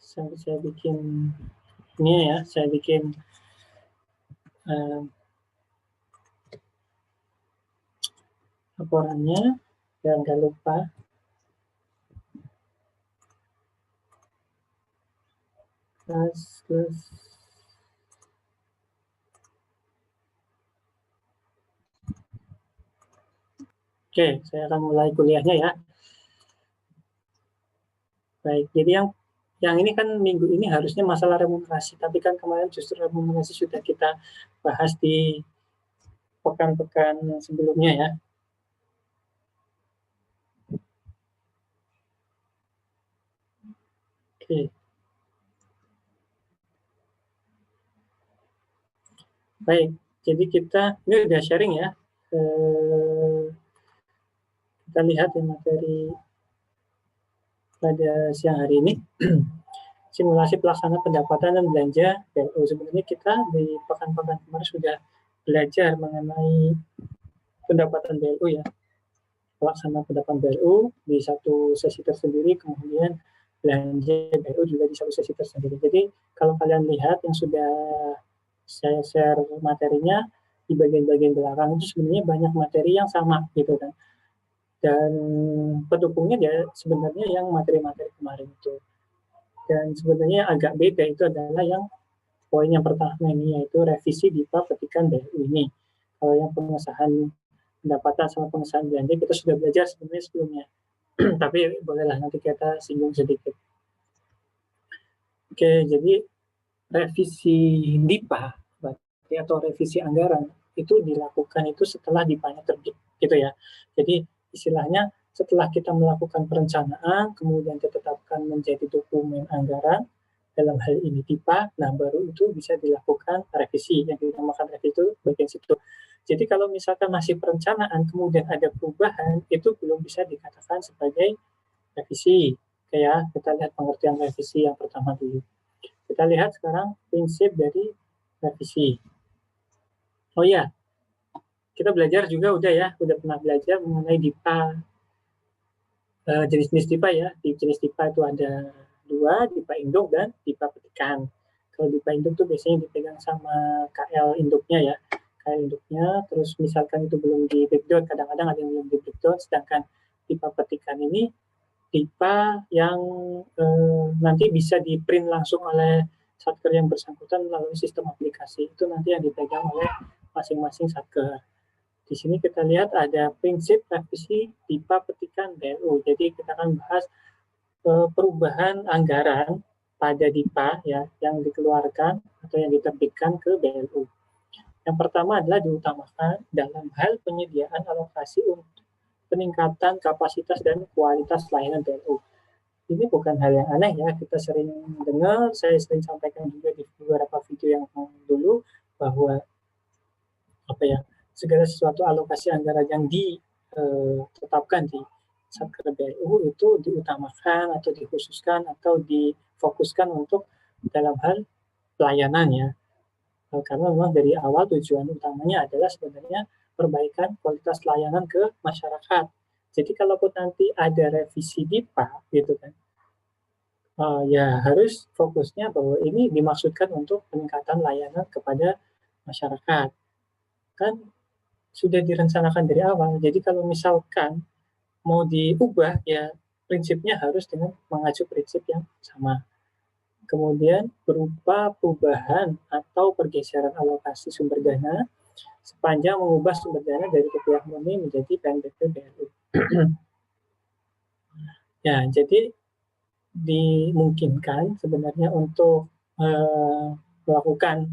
saya bikin ini ya, saya bikin laporannya biar nggak lupa. Plus. Oke, saya akan mulai kuliahnya ya. Baik, jadi yang ini kan minggu ini harusnya masalah remunerasi, tapi kan kemarin justru remunerasi sudah kita bahas di pekan-pekan sebelumnya ya. Oke. Baik, jadi ini udah sharing ya. Kita lihat ya materi pada siang hari ini. Simulasi pelaksana pendapatan dan belanja BLU. Sebenarnya kita di pekan-pekan kemarin sudah belajar mengenai pendapatan BLU ya. Pelaksana pendapatan BLU di satu sesi tersendiri, kemudian belanja BLU juga di satu sesi tersendiri. Jadi kalau kalian lihat yang sudah saya share materinya di bagian-bagian belakang itu sebenarnya banyak materi yang sama gitu kan. Dan pendukungnya ya sebenarnya yang materi-materi kemarin itu. Dan sebenarnya agak beda itu adalah yang poin yang pertama ini, yaitu revisi DIPA petikan BLU ini. Kalau yang pengesahan pendapatan sama pengesahan belanja kita sudah belajar sebenarnya sebelumnya. Tapi bolehlah nanti kita singgung sedikit. Oke, jadi revisi DIPA atau revisi anggaran itu dilakukan itu setelah DIPA-nya terbit gitu ya. Jadi istilahnya setelah kita melakukan perencanaan, kemudian ditetapkan menjadi dokumen anggaran, dalam hal ini DIPA, nah baru itu bisa dilakukan revisi, yang dinamakan revisi itu bagian situ. Jadi kalau misalkan masih perencanaan, kemudian ada perubahan, itu belum bisa dikatakan sebagai revisi. Kayak kita lihat pengertian revisi yang pertama dulu. Kita lihat sekarang prinsip dari revisi. Oh ya, kita belajar juga udah pernah belajar mengenai DIPA, jenis-jenis DIPA ya. Di jenis DIPA itu ada 2, DIPA induk dan DIPA petikan. Kalau DIPA induk itu biasanya dipegang sama KL induknya ya. KL induknya, terus misalkan itu belum di breakdown, kadang-kadang ada yang belum di breakdown, sedangkan DIPA petikan ini DIPA yang nanti bisa di print langsung oleh satker yang bersangkutan melalui sistem aplikasi. Itu nanti yang dipegang oleh masing-masing satker. Di sini kita lihat ada prinsip revisi DIPA petikan BLU. Jadi kita akan bahas perubahan anggaran pada DIPA ya yang dikeluarkan atau yang diterbitkan ke BLU. Yang pertama adalah diutamakan dalam hal penyediaan alokasi untuk peningkatan kapasitas dan kualitas layanan BLU. Ini bukan hal yang aneh ya, kita sering dengar, saya sering sampaikan juga di beberapa video yang dulu bahwa segala sesuatu alokasi anggaran yang ditetapkan di Satker BLU itu diutamakan atau dikhususkan atau difokuskan untuk dalam hal pelayanan ya. Karena memang dari awal tujuan utamanya adalah sebenarnya perbaikan kualitas layanan ke masyarakat. Jadi kalaupun nanti ada revisi DIPA gitu kan, ya harus fokusnya bahwa ini dimaksudkan untuk peningkatan layanan kepada masyarakat. Kan sudah direncanakan dari awal. Jadi kalau misalkan mau diubah, ya prinsipnya harus dengan mengacu prinsip yang sama. Kemudian berupa perubahan atau pergeseran alokasi sumber dana sepanjang mengubah sumber dana dari rupiah murni menjadi PNBP BLU. Ya, jadi dimungkinkan sebenarnya untuk melakukan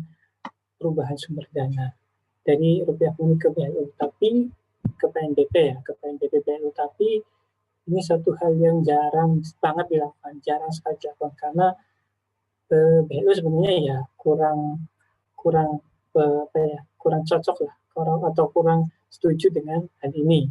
perubahan sumber dana dari rupiah murni ke BLU, tapi ke PNBP ya, ke PNBP BLU, tapi ini satu hal yang jarang banget dilakukan, jarang sekali dilakukan karena BLU sebenarnya ya kurang cocok lah, kurang setuju dengan hal ini.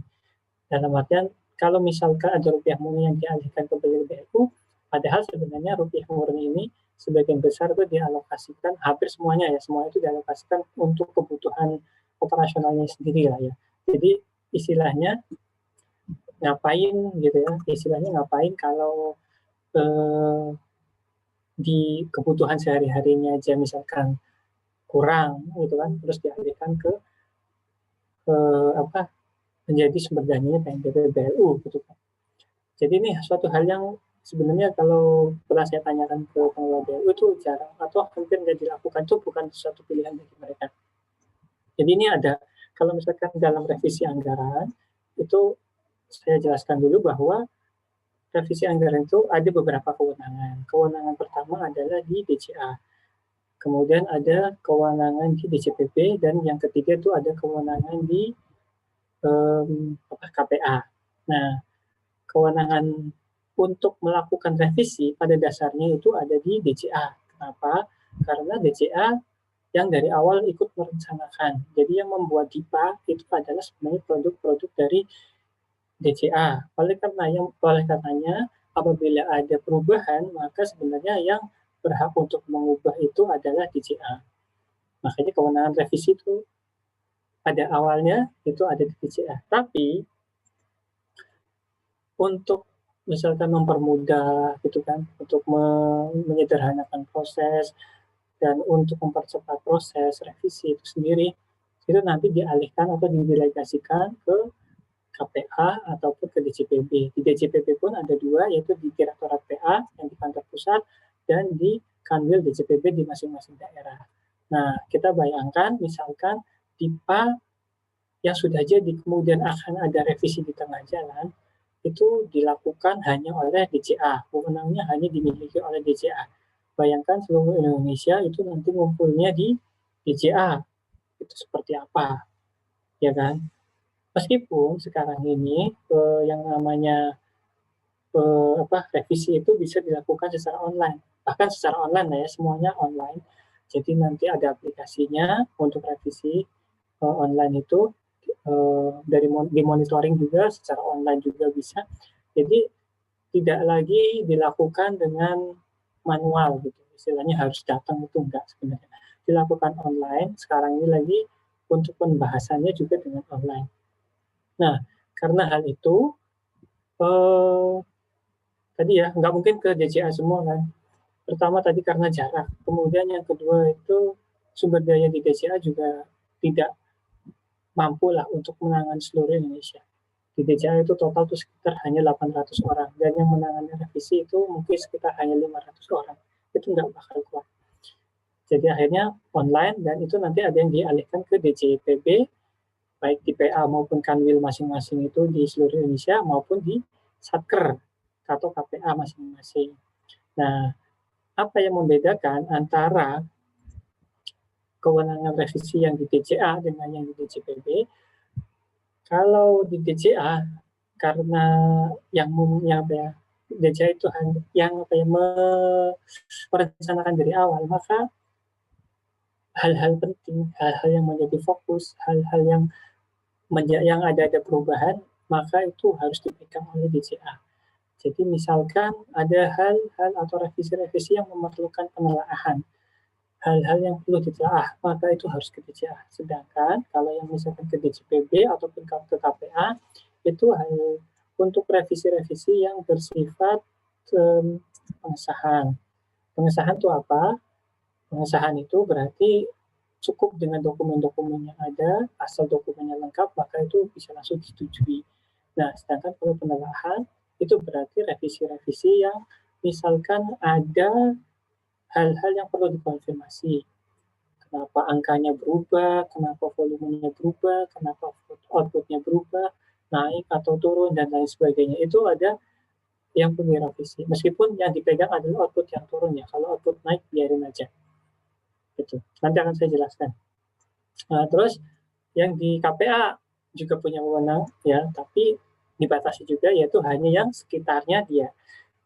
Dalam artian kalau misalkan ada rupiah murni yang dialihkan ke BLU, padahal sebenarnya rupiah murni ini sebagian besar itu dialokasikan, hampir semuanya itu dialokasikan untuk kebutuhan operasionalnya sendiri lah ya. Jadi istilahnya ngapain gitu ya, istilahnya ngapain kalau di kebutuhan sehari-harinya aja misalkan kurang gitu kan, terus dialihkan ke apa, menjadi sumber dananya PNBP BLU gitu kan. Jadi ini suatu hal yang sebenarnya kalau pernah saya tanyakan ke pengelola BLU itu jarang atau hampir nggak dilakukan, itu bukan suatu pilihan bagi mereka. Jadi ini ada, kalau misalkan dalam revisi anggaran, itu saya jelaskan dulu bahwa revisi anggaran itu ada beberapa kewenangan. Kewenangan pertama adalah di DCA, kemudian ada kewenangan di DCPP, dan yang ketiga itu ada kewenangan di KPA. Nah, kewenangan untuk melakukan revisi pada dasarnya itu ada di DCA. Kenapa? Karena DCA yang dari awal ikut merencanakan. Jadi yang membuat DIPA itu adalah sebenarnya produk-produk dari DCA. Oleh karenanya, apabila ada perubahan, maka sebenarnya yang berhak untuk mengubah itu adalah DCA. Makanya kewenangan revisi itu pada awalnya itu ada di DCA. Tapi untuk misalkan mempermudah gitu kan, untuk menyederhanakan proses dan untuk mempercepat proses revisi itu sendiri, itu nanti dialihkan atau didelegasikan ke KPA ataupun ke DCPB. Di DCPB pun ada dua, yaitu di Direktorat PA yang di kantor pusat dan di Kanwil DCPB di masing-masing daerah. Nah, kita bayangkan misalkan DIPA yang sudah jadi kemudian akan ada revisi di tengah jalan, itu dilakukan hanya oleh DCA, wewenangnya hanya dimiliki oleh DCA. Bayangkan seluruh Indonesia itu nanti ngumpulnya di DCA, itu seperti apa, ya kan? Meskipun sekarang ini yang namanya revisi itu bisa dilakukan secara online, bahkan secara online ya, semuanya online. Jadi nanti ada aplikasinya untuk revisi online itu, dari dimonitoring juga secara online juga bisa. Jadi tidak lagi dilakukan dengan manual gitu, istilahnya harus datang, itu enggak sebenarnya. Dilakukan online, sekarang ini lagi untuk pembahasannya juga dengan online. Nah, karena hal itu, tadi ya, nggak mungkin ke DCA semua kan. Pertama tadi karena jarak, kemudian yang kedua itu sumber daya di DCA juga tidak mampu lah untuk menangani seluruh Indonesia. Di DCA itu total tuh sekitar hanya 800 orang, dan yang menangani revisi itu mungkin sekitar hanya 500 orang. Itu nggak bakal kuat. Jadi akhirnya online, dan itu nanti ada yang dialihkan ke DCPB, baik di PA maupun Kanwil masing-masing itu di seluruh Indonesia, maupun di Satker atau KPA masing-masing. Nah, apa yang membedakan antara kewenangan revisi yang di DCA dengan yang di DCPB? Kalau di DCA, karena yang apa ya, DCA itu yang apa ya, merencanakan dari awal, maka hal-hal penting, hal-hal yang menjadi fokus, hal-hal yang ada perubahan, maka itu harus dipegang oleh DCA. Jadi misalkan ada hal-hal atau revisi-revisi yang memerlukan penelaahan, hal-hal yang perlu ditelaah, maka itu harus ke DCA. Sedangkan kalau yang misalkan ke DCPB ataupun ke KPA, itu hal untuk revisi-revisi yang bersifat pengesahan. Pengesahan itu apa? Pengesahan itu berarti cukup dengan dokumen-dokumen yang ada, asal dokumennya lengkap, maka itu bisa langsung disetujui. Nah, sedangkan kalau penelaahan, itu berarti revisi-revisi yang misalkan ada hal-hal yang perlu dikonfirmasi. Kenapa angkanya berubah, kenapa volumenya berubah, kenapa outputnya berubah, naik atau turun, dan lain sebagainya. Itu ada yang perlu direvisi. Meskipun yang dipegang adalah output yang turun ya. Kalau output naik, biarin aja. Gitu. Nanti akan saya jelaskan. Nah, terus yang di KPA juga punya wewenang ya, tapi dibatasi juga, yaitu hanya yang sekitarnya dia.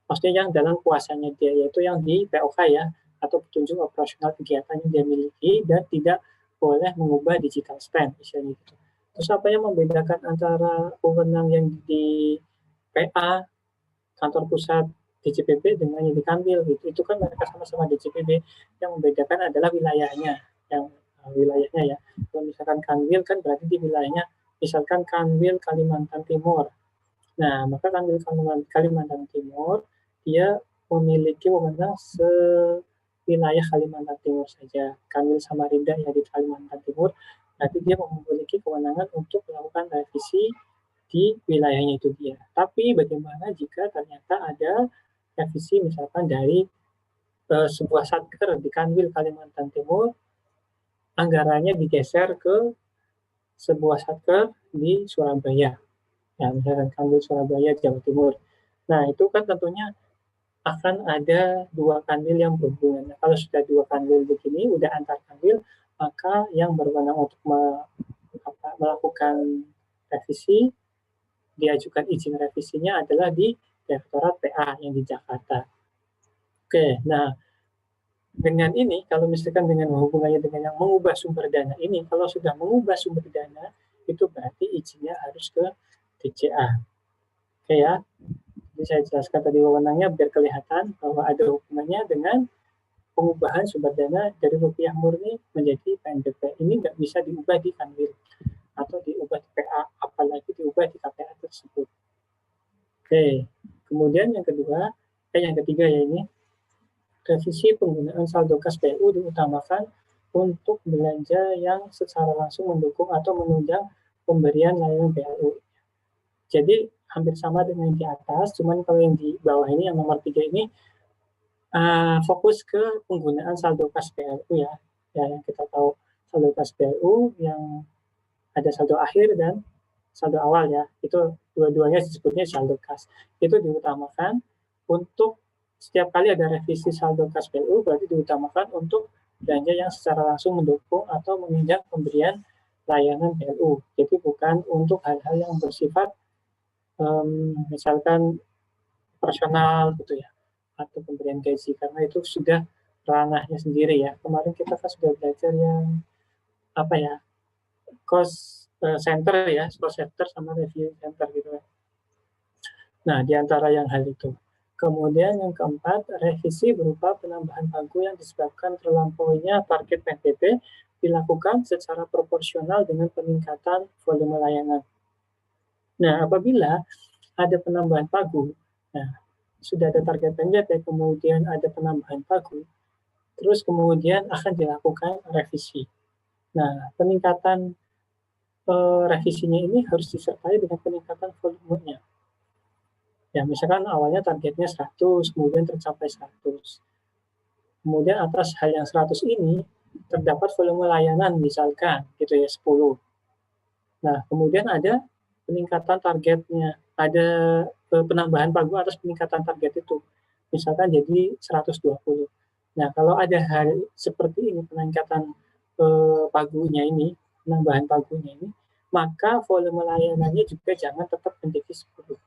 Maksudnya yang dalam kuasanya dia, yaitu yang di POK ya, atau petunjuk operasional kegiatan yang dia miliki, dan tidak boleh mengubah digital stamp misalnya gitu. Terus apa yang membedakan antara wewenang yang di PA kantor pusat DCPB dengan yang di Kanwil gitu? Itu kan mereka sama-sama DCPB, yang membedakan adalah wilayahnya, yang wilayahnya ya. Kalau misalkan Kanwil kan berarti di wilayahnya, misalkan Kanwil Kalimantan Timur. Nah, maka Kanwil Kalimantan Timur dia memiliki wewenang sewilayah Kalimantan Timur saja. Kanwil Samarinda yang di Kalimantan Timur, berarti dia memiliki kewenangan untuk melakukan revisi di wilayahnya itu dia. Tapi bagaimana jika ternyata ada revisi misalkan dari sebuah satker di Kanwil Kalimantan Timur, anggarannya digeser ke sebuah satker di Surabaya, ya misalkan Kanwil Surabaya, Jawa Timur. Nah itu kan tentunya akan ada dua kanwil yang berhubungan. Nah, kalau sudah dua kanwil begini, udah antar kanwil, maka yang berwenang untuk melakukan revisi, diajukan izin revisinya adalah di Direktorat PA yang di Jakarta. Oke, nah dengan ini, kalau misalkan dengan hubungannya dengan yang mengubah sumber dana ini, kalau sudah mengubah sumber dana, itu berarti izinnya harus ke TCA. Oke ya, jadi saya jelaskan tadi wewenangnya biar kelihatan bahwa ada hubungannya dengan pengubahan sumber dana dari rupiah murni menjadi PNBP. Ini nggak bisa diubah di kanwil atau diubah di PA, apalagi diubah di KPA tersebut. Oke, kemudian yang ketiga ya ini, revisi penggunaan saldo kas PLU diutamakan untuk belanja yang secara langsung mendukung atau menunjang pemberian layanan PLU. Jadi hampir sama dengan di atas, cuman kalau yang di bawah ini, yang nomor 3 ini, fokus ke penggunaan saldo kas PLU ya. Ya, yang kita tahu saldo kas PLU yang ada saldo akhir dan saldo awal ya. Itu dua-duanya disebutnya saldo kas. Itu diutamakan untuk setiap kali ada revisi saldo kas PLU, berarti diutamakan untuk belanja yang secara langsung mendukung atau menunjang pemberian layanan PLU. Jadi bukan untuk hal-hal yang bersifat misalkan personal gitu ya, atau pemberian gaji, karena itu sudah ranahnya sendiri ya. Kemarin kita kan sudah belajar yang apa ya, cost center ya, cost center sama review center gitu ya. Nah, di antara yang hal itu. Kemudian yang keempat, revisi berupa penambahan pagu yang disebabkan terlampauinya target PNBP dilakukan secara proporsional dengan peningkatan volume layanan. Nah, apabila ada penambahan pagu, nah, sudah ada target PNBP, kemudian ada penambahan pagu, terus kemudian akan dilakukan revisi. Nah, peningkatan revisinya ini harus disertai dengan peningkatan volumenya. Ya, misalkan awalnya targetnya 100, kemudian tercapai 100. Kemudian atas hal yang 100 ini, terdapat volume layanan misalkan gitu ya 10. Nah, kemudian ada peningkatan targetnya, ada penambahan pagu atas peningkatan target itu. Misalkan jadi 120. Nah, kalau ada hal seperti ini, peningkatan pagunya ini, penambahan pagunya ini, maka volume layanannya juga jangan tetap menjadi 10.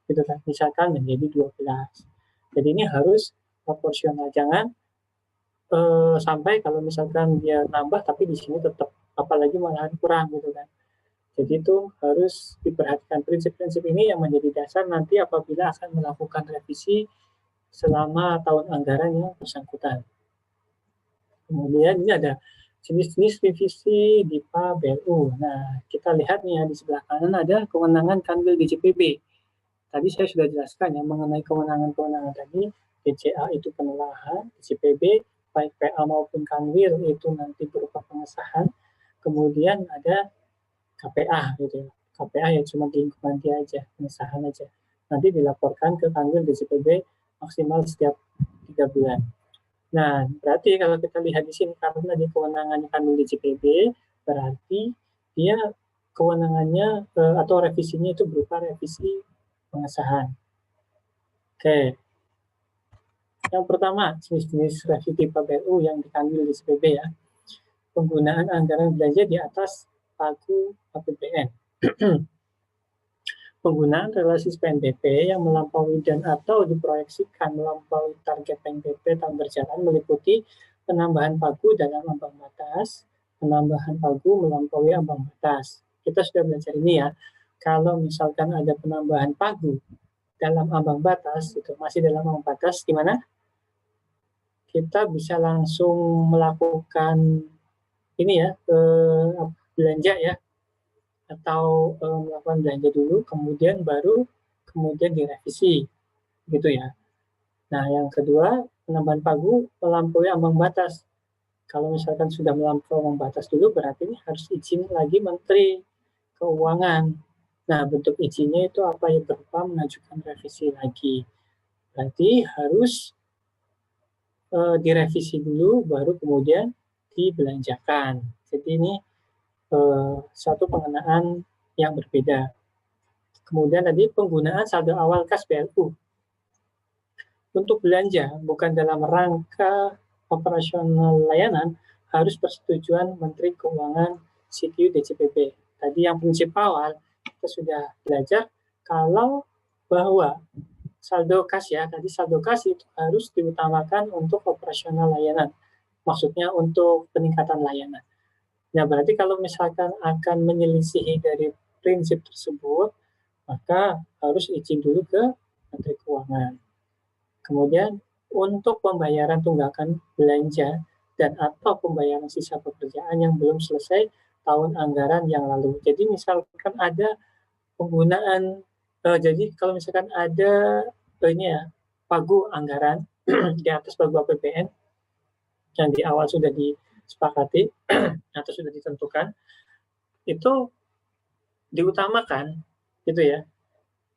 Gitu kan, misalkan menjadi 12. Jadi ini harus proporsional, jangan sampai kalau misalkan dia nambah tapi di sini tetap, apalagi malahan kurang gitu kan. Jadi itu harus diperhatikan, prinsip-prinsip ini yang menjadi dasar nanti apabila akan melakukan revisi selama tahun anggaran yang bersangkutan. Kemudian ini ada jenis-jenis revisi DIPA BLU. Nah, kita lihat nih ya, di sebelah kanan ada kewenangan Kanwil DJPB. Tadi saya sudah jelaskan ya mengenai kewenangan-kewenangan tadi. DCA itu penelahan, DJPB baik PA maupun Kanwil itu nanti berupa pengesahan. Kemudian ada KPA gitu ya. KPA ya cuma di lingkungan dia aja, pengesahan aja. Nanti dilaporkan ke Kanwil DJPB maksimal setiap 3 bulan. Nah, berarti kalau kita lihat di sini karena di kewenangannya Kanwil DJPB, berarti dia kewenangannya atau revisinya itu berupa revisi pengesahan. Oke. Yang pertama, jenis-jenis revisi tipe BLU yang dikanwil di SPB ya. Penggunaan anggaran belanja di atas pagu APBN. Penggunaan relasi PNBP yang melampaui dan atau diproyeksikan melampaui target PNBP tahun berjalan meliputi penambahan pagu dalam ambang batas, penambahan pagu melampaui ambang batas. Kita sudah belajar ini ya. Kalau misalkan ada penambahan pagu dalam ambang batas, itu masih dalam ambang batas, gimana? Kita bisa langsung melakukan ini ya, belanja ya, atau melakukan belanja dulu, kemudian direvisi, gitu ya. Nah, yang kedua, penambahan pagu melampaui ambang batas. Kalau misalkan sudah melampaui ambang batas dulu, berarti ini harus izin lagi Menteri Keuangan. Nah, bentuk izinnya itu apa ya? Berupa mengajukan revisi lagi. Berarti harus direvisi dulu, baru kemudian dibelanjakan. Jadi ini satu pengenaan yang berbeda. Kemudian tadi penggunaan saldo awal kas BLU untuk belanja bukan dalam rangka operasional layanan harus persetujuan Menteri Keuangan CTU DCPP. Tadi yang prinsip awal kita sudah belajar kalau bahwa saldo kas ya, tadi saldo kas itu harus diutamakan untuk operasional layanan. Maksudnya untuk peningkatan layanan. Nah, berarti kalau misalkan akan menyelisihi dari prinsip tersebut, maka harus izin dulu ke Menteri Keuangan. Kemudian untuk pembayaran tunggakan belanja dan atau pembayaran sisa pekerjaan yang belum selesai tahun anggaran yang lalu. Jadi misalkan ada penggunaan, jadi kalau misalkan ada ini ya, pagu anggaran di atas pagu APBN yang di awal sudah disepakati atau sudah ditentukan, itu diutamakan gitu ya.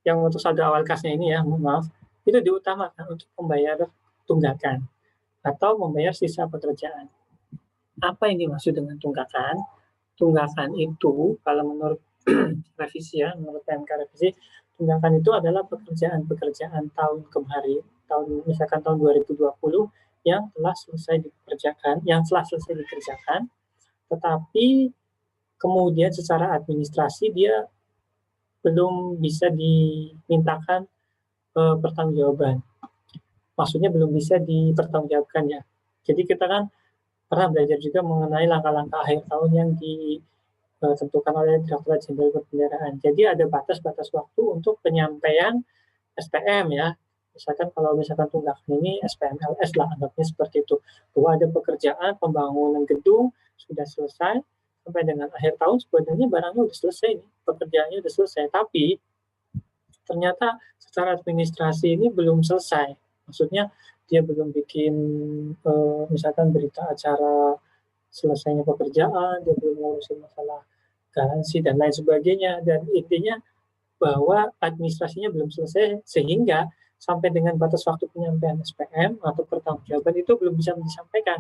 Yang untuk saldo awal kasnya ini ya, mohon maaf, itu diutamakan untuk membayar tunggakan atau membayar sisa pekerjaan. Apa yang dimaksud dengan tunggakan? Tunggakan itu kalau menurut revisi ya, menurut PMK revisi, tunggakan itu adalah pekerjaan-pekerjaan tahun kemarin, misalkan tahun 2020 yang telah selesai dikerjakan, tetapi kemudian secara administrasi dia belum bisa dimintakan pertanggungjawaban. Maksudnya belum bisa dipertanggungjawabkan ya. Jadi kita kan pernah belajar juga mengenai langkah-langkah akhir tahun yang ditentukan oleh Direktorat Jenderal Perbendaharaan. Jadi ada batas-batas waktu untuk penyampaian SPM ya. Misalkan kalau misalkan tunggakan ini SPMLS lah, anggapnya seperti itu. Bahwa ada pekerjaan pembangunan gedung sudah selesai, sampai dengan akhir tahun sebenarnya barangnya sudah selesai nih, pekerjaannya sudah selesai. Tapi ternyata secara administrasi ini belum selesai. Maksudnya dia belum bikin misalkan berita acara selesainya pekerjaan, dia belum ngurusin masalah garansi dan lain sebagainya. Dan intinya bahwa administrasinya belum selesai sehingga sampai dengan batas waktu penyampaian SPM atau pertanggungjawaban itu belum bisa disampaikan.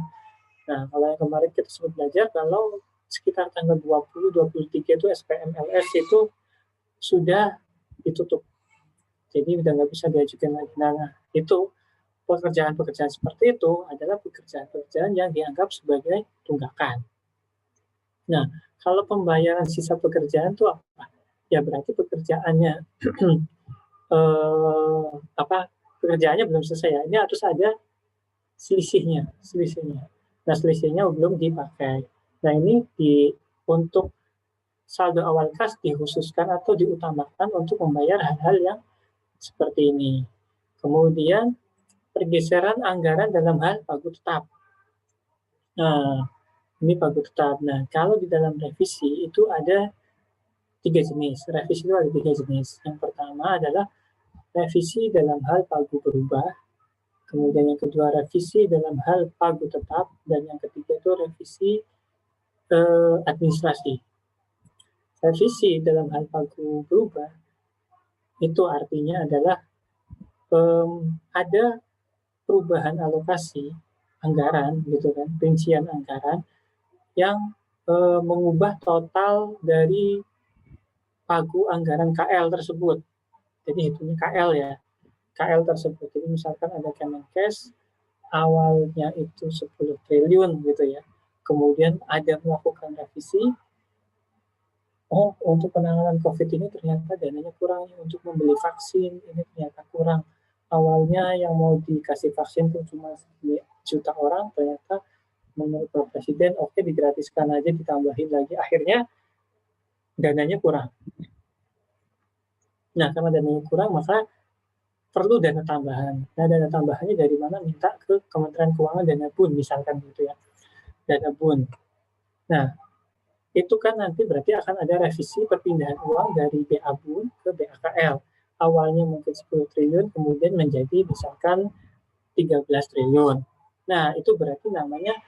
Nah, kalau yang kemarin kita sempat belajar kalau sekitar tanggal 20-23 itu SPM LS itu sudah ditutup. Jadi udah nggak bisa diajukan lagi. Nah, itu pekerjaan-pekerjaan seperti itu adalah pekerjaan-pekerjaan yang dianggap sebagai tunggakan. Nah, kalau pembayaran sisa pekerjaan itu apa? Ya berarti pekerjaannya pekerjaannya belum selesai ya. Ini harus ada selisihnya. Nah, selisihnya belum dipakai. Nah, ini untuk saldo awal kas dikhususkan atau diutamakan untuk membayar hal-hal yang seperti ini. Kemudian pergeseran anggaran dalam hal pagu tetap. Nah, ini pagu tetap. Nah, kalau di dalam revisi itu ada 3 jenis. Revisi itu ada 3 jenis. Yang pertama adalah revisi dalam hal pagu berubah. Kemudian yang kedua revisi dalam hal pagu tetap. Dan yang ketiga itu revisi administrasi. Revisi dalam hal pagu berubah itu artinya adalah ada perubahan alokasi anggaran gitu kan, rincian anggaran yang mengubah total dari pagu anggaran KL tersebut. Jadi hitungnya KL ya, KL tersebut. Jadi misalkan ada Kemenkes awalnya itu 10 triliun gitu ya. Kemudian ada melakukan revisi, untuk penanganan COVID ini ternyata dananya kurang, untuk membeli vaksin ini ternyata kurang. Awalnya yang mau dikasih vaksin itu cuma 1 juta orang, ternyata menurut Pak Presiden oke digratiskan aja, ditambahin lagi. Akhirnya dananya kurang. Nah, karena dananya kurang maka perlu dana tambahan. Nah, dana tambahannya dari mana? Minta ke Kementerian Keuangan dana BUN misalkan gitu ya. Dana BUN. Nah, itu kan nanti berarti akan ada revisi perpindahan uang dari BA BUN ke BAKL. Awalnya mungkin 10 triliun, kemudian menjadi misalkan 13 triliun. Nah, itu berarti namanya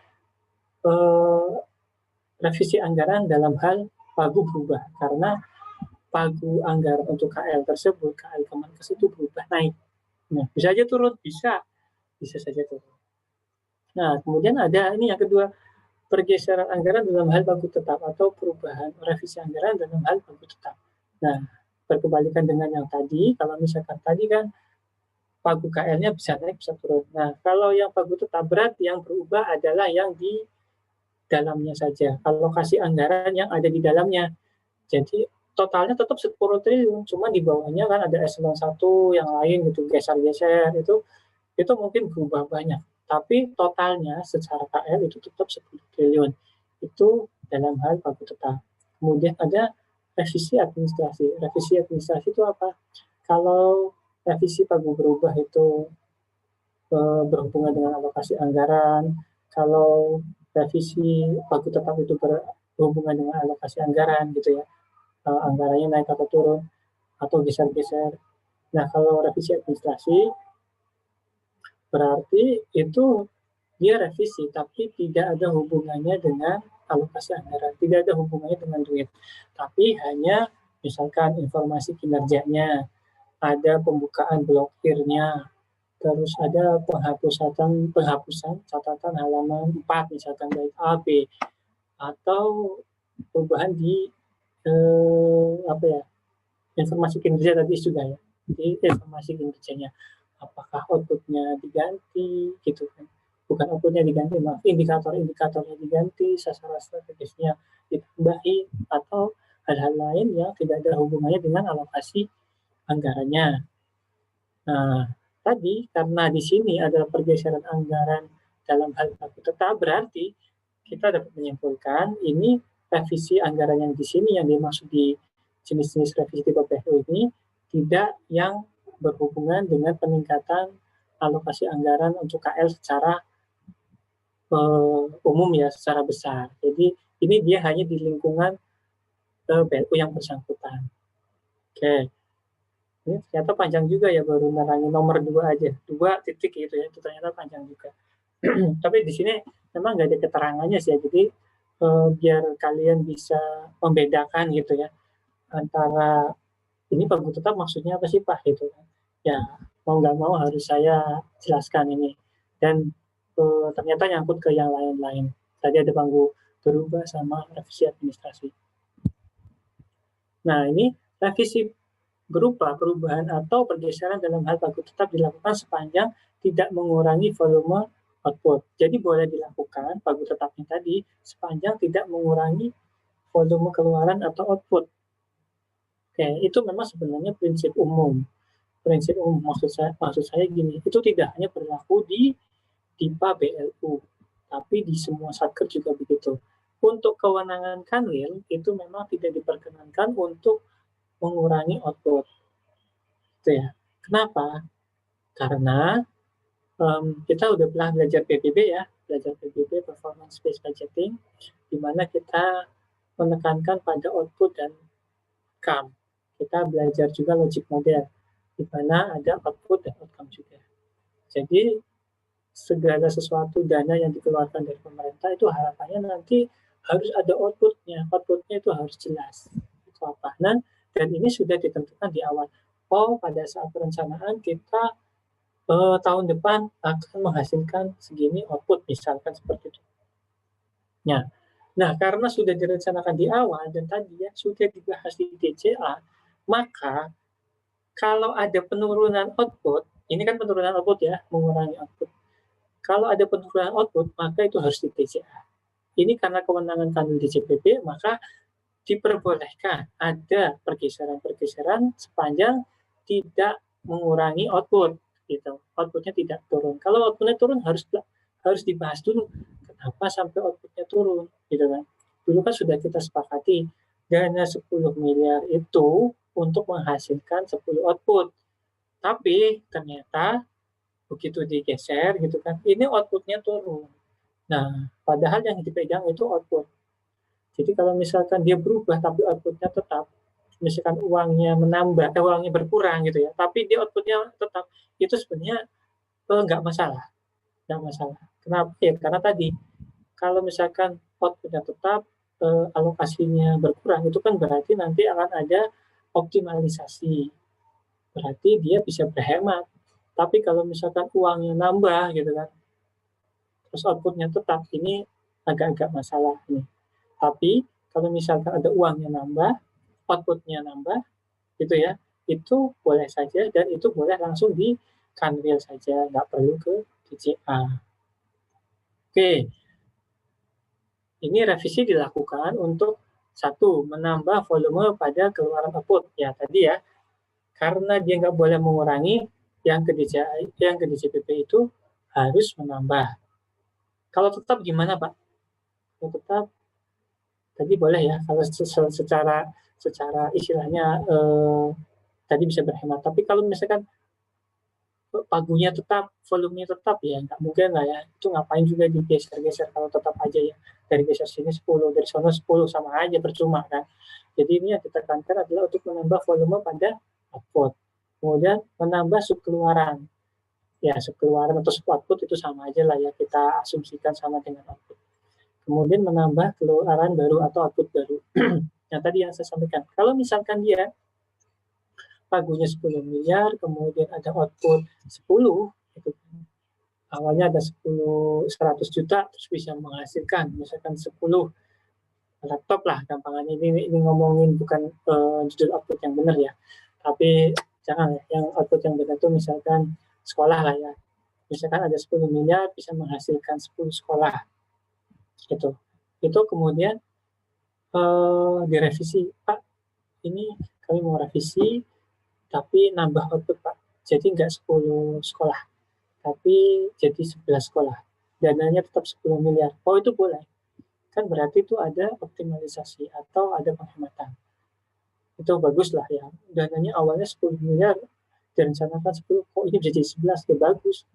revisi anggaran dalam hal pagu berubah, karena pagu anggaran untuk KL tersebut, KL Kemenkes itu berubah naik. Nah, bisa aja turun, bisa saja turun. Nah, kemudian ada ini yang kedua, pergeseran anggaran dalam hal pagu tetap atau perubahan revisi anggaran dalam hal pagu tetap. Nah, berkebalikan dengan yang tadi, kalau misalkan tadi kan pagu KL-nya bisa naik, bisa turun. Nah, kalau yang pagu tetap berarti yang berubah adalah yang di dalamnya saja, alokasi anggaran yang ada di dalamnya. Jadi totalnya tetap 10 triliun, cuma di bawahnya kan ada eselon 1 yang lain gitu, geser-geser, itu mungkin berubah banyak. Tapi totalnya secara KL itu tetap 10 triliun. Itu dalam hal pagu tetap. Kemudian ada revisi administrasi. Revisi administrasi itu apa? Kalau revisi pagu berubah itu berhubungan dengan alokasi anggaran, kalau revisi pagu tetap itu berhubungan dengan alokasi anggaran gitu ya, anggarannya naik atau turun atau geser-geser. Nah, kalau revisi administrasi berarti itu dia revisi tapi tidak ada hubungannya dengan alokasi anggaran, tidak ada hubungannya dengan duit, tapi hanya misalkan informasi kinerjanya, ada pembukaan blokirnya, terus ada penghapusan catatan halaman 4 misalkan baik A, B, atau perubahan di apa ya, informasi kinerja tadi juga ya. Jadi informasi kinerjanya apakah outputnya diganti gitu kan. Bukan outputnya diganti, maaf, indikator-indikatornya diganti, sasaran strategisnya ditambahi, atau hal-hal lain yang tidak ada hubungannya dengan alokasi anggarannya. Nah, tadi karena di sini adalah pergeseran anggaran dalam hal pagu tetap, berarti kita dapat menyimpulkan ini revisi anggaran yang di sini yang dimaksud di jenis-jenis revisi tipe PHU ini tidak yang berhubungan dengan peningkatan alokasi anggaran untuk KL secara umum ya, secara besar. Jadi ini dia hanya di lingkungan BLU yang bersangkutan. Oke. Ini ternyata panjang juga ya, baru nerangin nomor 2 aja, 2 titik gitu ya, itu ternyata panjang juga. Tapi di sini memang nggak ada keterangannya sih ya, jadi biar kalian bisa membedakan gitu ya, antara ini pagu tetap maksudnya apa sih Pak gitu kan. Ya mau nggak mau harus saya jelaskan ini. Dan ternyata nyangkut ke yang lain-lain. Tadi ada pagu berubah sama revisi administrasi. Nah ini revisi berupa perubahan atau pergeseran dalam hal pagu tetap dilakukan sepanjang tidak mengurangi volume output. Jadi boleh dilakukan pagu tetapnya tadi sepanjang tidak mengurangi volume keluaran atau output. Oke, itu memang sebenarnya prinsip umum. Prinsip umum maksud saya gini, itu tidak hanya berlaku di TIPA BLU, tapi di semua satker juga begitu. Untuk kewenangan Kanwil itu memang tidak diperkenankan untuk mengurangi output. Itu ya. Kenapa? Karena kita udah pernah belajar PBB ya, belajar PBB Performance Based Budgeting, di mana kita menekankan pada output dan outcome. Kita belajar juga logic model, di mana ada output dan outcome juga. Jadi segala sesuatu dana yang dikeluarkan dari pemerintah itu harapannya nanti harus ada outputnya itu harus jelas. Itu apa? Dan ini sudah ditentukan di awal. Oh, pada saat perencanaan kita tahun depan akan menghasilkan segini output, misalkan seperti itu. Nah, karena sudah direncanakan di awal dan tadi ya sudah dibahas di DCA, maka kalau ada penurunan output, ini kan penurunan output ya, mengurangi output. Kalau ada penurunan output, maka itu harus di DCA. Ini karena kewenangan Kanwil DJPP, maka diperbolehkan ada pergeseran-pergeseran sepanjang tidak mengurangi output gitu. Outputnya tidak turun. Kalau outputnya turun harus dibahas dulu kenapa sampai outputnya turun gitu kan. Dulu kan sudah kita sepakati dana 10 miliar itu untuk menghasilkan 10 output. Tapi ternyata begitu digeser gitu kan, ini outputnya turun. Nah, padahal yang dipegang itu output. Jadi kalau misalkan dia berubah tapi outputnya tetap, misalkan uangnya menambah, uangnya berkurang gitu ya, tapi dia outputnya tetap, itu sebenarnya nggak masalah, nggak masalah. Kenapa ya? Karena tadi kalau misalkan output-nya tetap, alokasinya berkurang, itu kan berarti nanti akan ada optimalisasi. Berarti dia bisa berhemat. Tapi kalau misalkan uangnya nambah gitu kan, terus output-nya tetap, ini agak-agak masalah nih. Tapi kalau misalkan ada uangnya nambah, output-nya nambah, gitu ya, itu boleh saja dan itu boleh langsung di Canwheel saja, nggak perlu ke DCA. Oke, ini revisi dilakukan untuk satu, menambah volume pada keluaran output. Ya, tadi ya, karena dia nggak boleh mengurangi, yang ke DCPP itu harus menambah. Kalau tetap gimana, Pak? Kalau tetap, tadi boleh ya, kalau secara istilahnya tadi bisa berhemat. Tapi kalau misalkan pagunya tetap, volumenya tetap, ya nggak mungkin lah ya. Itu ngapain juga digeser-geser kalau tetap aja ya. Dari geser sini 10, dari sana 10, sama aja, percuma kan. Jadi ini yang ditekankan adalah untuk menambah volume pada output. Kemudian menambah subkeluaran. Ya, subkeluaran atau sub-output itu sama aja lah ya, kita asumsikan sama dengan output. Kemudian menambah keluaran baru atau output baru. Yang tadi yang saya sampaikan. Kalau misalkan dia pagunya 10 miliar, kemudian ada output 10, gitu. Awalnya ada 100 juta, terus bisa menghasilkan misalkan 10 laptop lah, gampangannya. Ini ngomongin bukan judul output yang benar ya, tapi jangan ya, yang output yang benar itu misalkan sekolah lah ya. Misalkan ada 10 miliar, bisa menghasilkan 10 sekolah, gitu. Itu kemudian direvisi, Pak, ini kami mau revisi, tapi nambah output, Pak. Jadi nggak 10 sekolah, tapi jadi 11 sekolah. Dananya tetap 10 miliar. Oh, itu boleh. Kan berarti itu ada optimalisasi atau ada penghematan. Itu bagus lah ya. Dananya awalnya 10 miliar, direncanakan 10, kok ini jadi 11, ya bagus.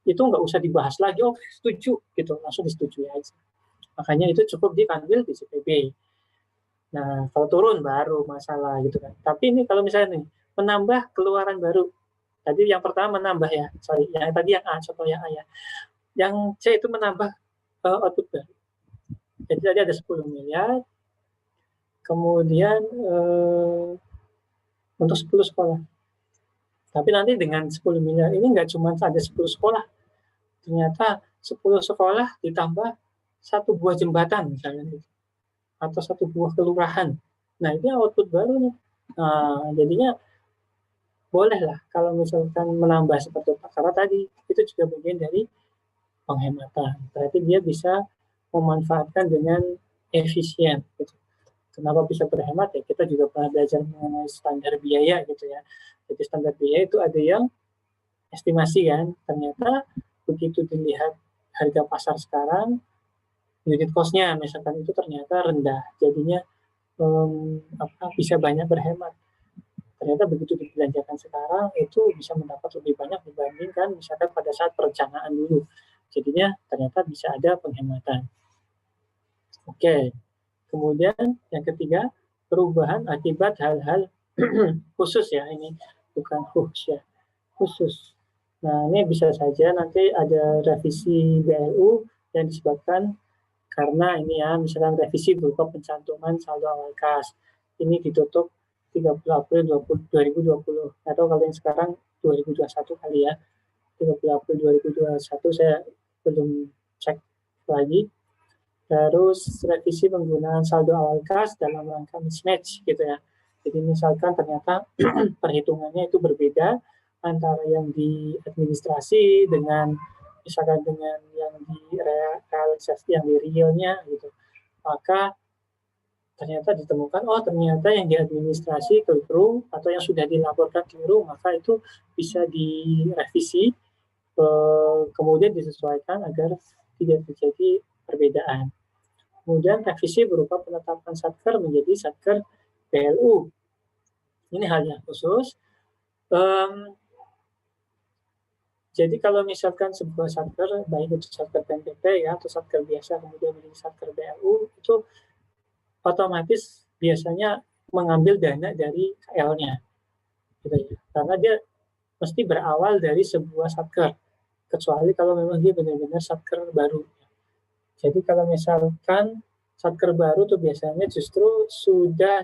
Itu nggak usah dibahas lagi, oh setuju, gitu, langsung disetujui aja. Makanya itu cukup di Canwheel DCPP. Nah, kalau turun baru masalah gitu kan. Tapi ini kalau misalnya nih, menambah keluaran baru. Tadi yang pertama menambah ya, sorry, yang tadi yang A, contoh yang A ya. Yang C itu menambah output baru. Jadi tadi ada 10 miliar, kemudian untuk 10 sekolah. Tapi nanti dengan 10 miliar ini nggak cuma ada 10 sekolah, ternyata 10 sekolah ditambah satu buah jembatan misalnya, atau satu buah kelurahan. Nah, itu output baru nih. Nah, jadinya boleh lah kalau misalkan menambah seperti itu. Karena tadi itu juga bagian dari penghematan. Berarti dia bisa memanfaatkan dengan efisien. Gitu. Kenapa bisa berhemat ya? Kita juga pernah belajar mengenai standar biaya gitu ya. Jadi standar biaya itu ada yang estimasi kan. Ternyata begitu dilihat harga pasar sekarang, unit cost-nya misalkan itu ternyata rendah. Jadinya bisa banyak berhemat. Ternyata begitu dibelanjakan sekarang itu bisa mendapat lebih banyak dibandingkan misalkan pada saat perencanaan dulu. Jadinya ternyata bisa ada penghematan. Oke, kemudian yang ketiga, perubahan akibat hal-hal khusus ya, ini bukan khusus ya, khusus. Nah, ini bisa saja nanti ada revisi BLU yang disebabkan karena ini ya, misalkan revisi berupa pencantuman saldo awal kas. Ini ditutup 30 April 2020, atau kalau yang sekarang 2021 kali ya, 30 April 2021 saya belum cek lagi. Terus revisi penggunaan saldo awal kas dalam rangka mismatch gitu ya. Jadi misalkan ternyata perhitungannya itu berbeda antara yang di administrasi dengan misalkan dengan yang di realisasi, yang di realnya gitu. Maka ternyata ditemukan, oh ternyata yang di administrasi keliru atau yang sudah dilaporkan keliru, maka itu bisa direvisi, kemudian disesuaikan agar tidak terjadi perbedaan. Kemudian revisi berupa penetapan satker menjadi satker BLU. Ini hal yang khusus. Jadi kalau misalkan sebuah satker, baik itu satker PNBP ya, atau satker biasa kemudian menjadi satker BLU, itu otomatis biasanya mengambil dana dari KL-nya. Gitu ya. Karena dia mesti berawal dari sebuah satker. kecuali kalau memang dia benar-benar satker baru. Jadi kalau misalkan satker baru tuh biasanya justru sudah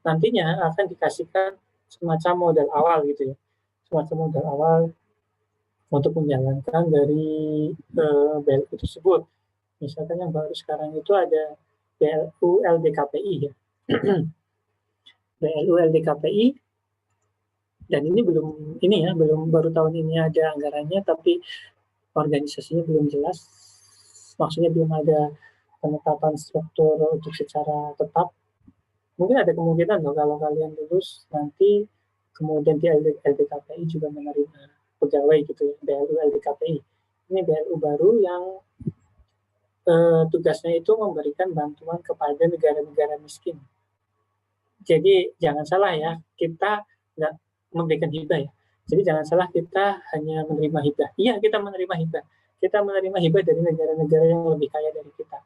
nantinya akan dikasihkan semacam modal awal gitu ya, semacam modal awal untuk menjalankan dari BLU tersebut. Misalkan yang baru sekarang itu ada BLU LDKPI ya. BLU LDKPI, dan ini belum baru tahun ini ada anggarannya, tapi organisasinya belum jelas. Maksudnya belum ada penetapan struktur untuk secara tetap. Mungkin ada kemungkinan loh kalau kalian lulus nanti kemudian di LDKPI juga menerima pegawai gitu ya, BLU LDKPI. Ini BLU baru yang tugasnya itu memberikan bantuan kepada negara-negara miskin. Jadi jangan salah ya, kita nggak memberikan hibah ya. Jadi jangan salah, kita hanya menerima hibah. Iya, kita menerima hibah. Kita menerima hibah dari negara-negara yang lebih kaya dari kita.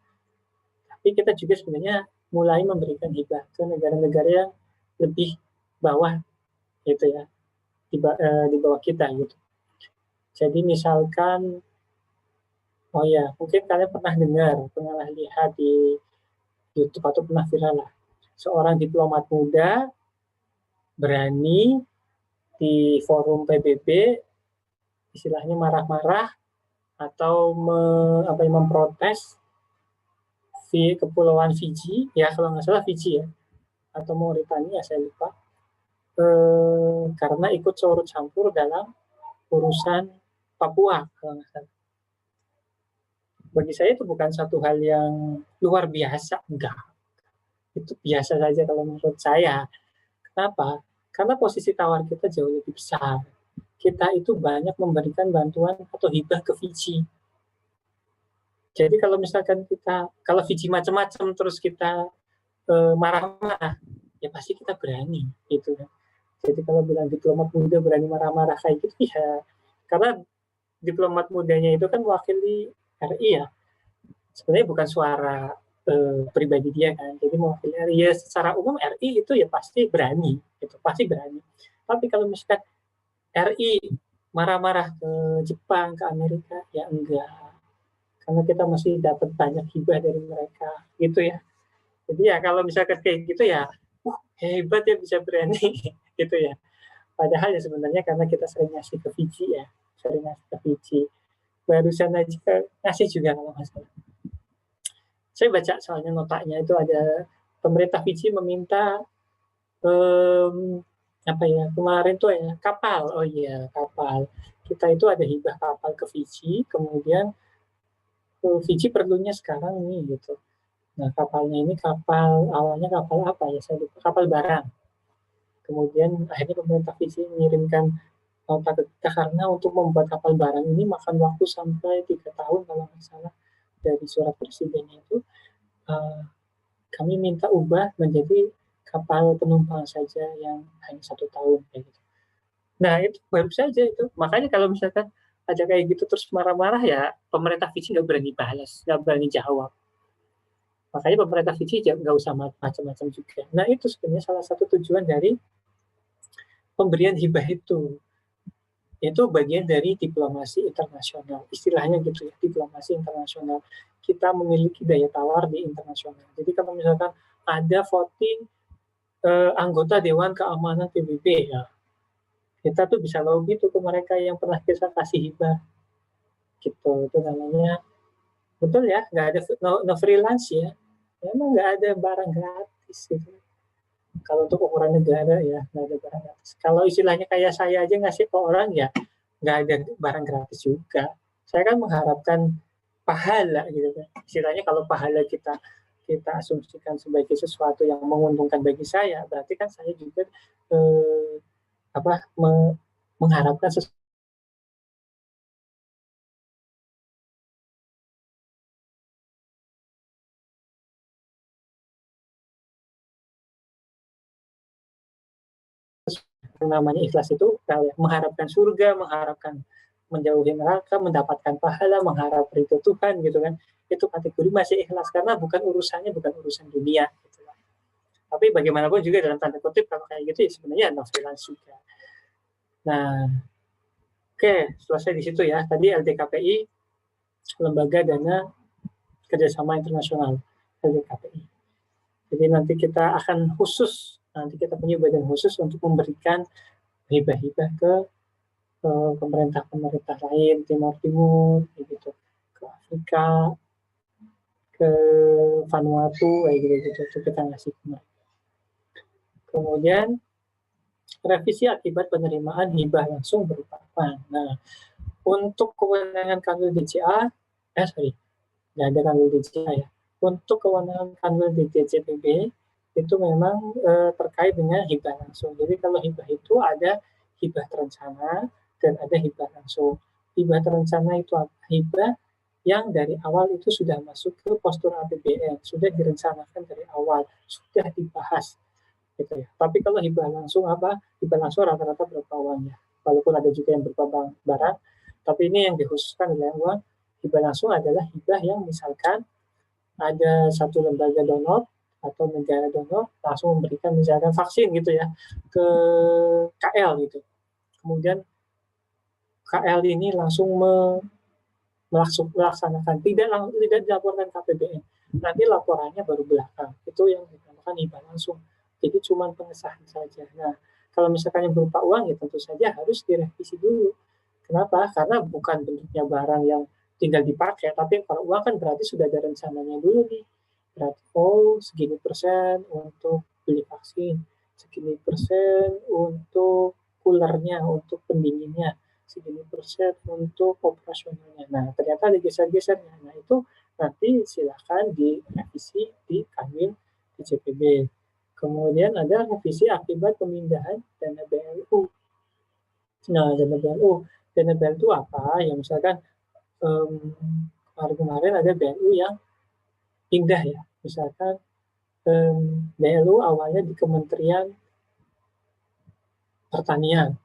Tapi kita juga sebenarnya mulai memberikan hibah ke negara-negara yang lebih bawah gitu ya, di bawah kita gitu. Jadi misalkan, oh ya, mungkin kalian pernah dengar, pernah lihat di YouTube atau pernah viral lah, seorang diplomat muda berani di forum PBB istilahnya marah-marah atau memprotes di kepulauan Fiji, ya kalau nggak salah Fiji ya, atau Mauritania saya lupa, karena ikut campur campur dalam urusan Papua kalau nggak salah. Bagi saya itu bukan satu hal yang luar biasa, enggak. Itu biasa saja kalau menurut saya. Kenapa? Karena posisi tawar kita jauh lebih besar. Kita itu banyak memberikan bantuan atau hibah ke Fiji. Jadi kalau misalkan kalau Fiji macam-macam terus kita marah-marah, ya pasti kita berani gitu kan. Jadi kalau bilang diplomat muda berani marah-marah kayak gitu ya, karena diplomat mudanya itu kan mewakili RI ya. Sebenarnya bukan suara pribadi dia kan. Jadi mewakili RI ya, secara umum RI itu ya pasti berani, gitu, pasti berani. Tapi kalau misalkan RI marah-marah ke Jepang, ke Amerika, ya enggak. Karena kita masih dapat banyak hibah dari mereka, gitu ya. Jadi ya kalau misalkan kayak gitu ya, hebat ya bisa berani, gitu ya. Padahal ya sebenarnya karena kita sering ngasih ke Fiji ya, sering ngasih ke Fiji. Barusan aja ngasih juga kalau nggak salah. Saya baca soalnya notanya itu ada pemerintah Fiji meminta apa ya kemarin tuh ya kapal. Oh iya kapal. Kita itu ada hibah kapal ke Fiji, kemudian Fiji perlunya sekarang nih gitu. Nah kapalnya ini awalnya kapal apa ya saya lupa, kapal barang. Kemudian akhirnya pemerintah Fiji mengirimkan nota ke kita karena untuk membuat kapal barang ini makan waktu sampai 3 tahun kalau nggak salah, dari surat presidennya itu kami minta ubah menjadi kapal penumpang saja yang hanya 1 tahun kayak gitu. Nah itu baru saja itu. Makanya kalau misalkan ada kayak gitu terus marah-marah ya pemerintah Fiji nggak berani balas, nggak berani jawab. Makanya pemerintah Fiji nggak usah macam-macam juga. Nah itu sebenarnya salah satu tujuan dari pemberian hibah itu bagian dari diplomasi internasional, istilahnya gitu ya, diplomasi internasional. Kita memiliki daya tawar di internasional. Jadi kalau misalkan ada voting anggota Dewan Keamanan PBB ya, kita tuh bisa lobby tuh ke mereka yang pernah kita kasih hibah, gitu. Itu namanya, betul ya, nggak ada no freelance ya, memang nggak ada barang gratis gitu. Kalau untuk ukuran negara ya nggak ada barang gratis. Kalau istilahnya kayak saya aja ngasih ke orang ya nggak ada barang gratis juga. Saya kan mengharapkan pahala gitu kan. Istilahnya kalau pahala kita asumsikan sebagai sesuatu yang menguntungkan bagi saya, berarti kan saya juga eh, apa mengharapkan sesuatu yang namanya ikhlas itu mengharapkan surga, mengharapkan menjauhi neraka, mendapatkan pahala, mengharap ridho Tuhan gitu kan. Itu kategori masih ikhlas karena bukan urusan dunia gitu. Tapi bagaimanapun juga dalam tanda kutip kalau kayak gitu ya sebenarnya no freelance juga. Nah, Oke, selesai di situ ya. Tadi LDKPI, Lembaga Dana Kerjasama Internasional, LDKPI. Jadi nanti kita akan nanti kita punya badan khusus untuk memberikan hibah-hibah ke pemerintah-pemerintah lain, Timur Timur, gitu, ke Afrika, ke Vanuatu, kayak gitu, itu kita ngasih ke mereka. Kemudian revisi akibat penerimaan hibah langsung berupa apa? Nah, untuk kewenangan Kanwil DCA, nggak ada Kanwil DCA ya. Untuk kewenangan Kanwil DCPB itu memang terkait dengan hibah langsung. Jadi kalau hibah itu ada hibah terencana dan ada hibah langsung. Hibah terencana itu apa? Hibah yang dari awal itu sudah masuk ke postur APBN, sudah direncanakan dari awal, sudah dibahas gitu ya. Tapi kalau hibah langsung apa? Hibah langsung rata-rata berupa uang ya. Walaupun ada juga yang berupa barang, tapi ini yang dikhususkan adalah uang. Hibah langsung adalah hibah yang misalkan ada satu lembaga donor atau negara donor langsung memberikan misalkan vaksin gitu ya ke KL gitu. Kemudian KL ini langsung melaksanakan, tidak dilaporkan KPBN. Nanti laporannya baru belakang. Itu yang dinamakan hibah langsung. Jadi cuma pengesahan saja. Nah, kalau misalkan yang berupa uang ya tentu saja harus direvisi dulu. Kenapa? Karena bukan bentuknya barang yang tinggal dipakai, tapi kalau uang kan berarti sudah ada rencananya dulu nih. Berarti segini persen untuk beli vaksin, segini persen untuk coolernya, untuk pendinginnya, segini persen untuk operasionalnya. Nah, ternyata ada geser-gesernya. Nah, itu nanti silakan direvisi di Kanwil DCPB. Kemudian ada revisi akibat pemindahan dana BLU. Nah, dana BLU. Dana BLU itu apa? Ya, misalkan kemarin ada BLU yang pindah ya. Misalkan BLU awalnya di Kementerian Pertanian,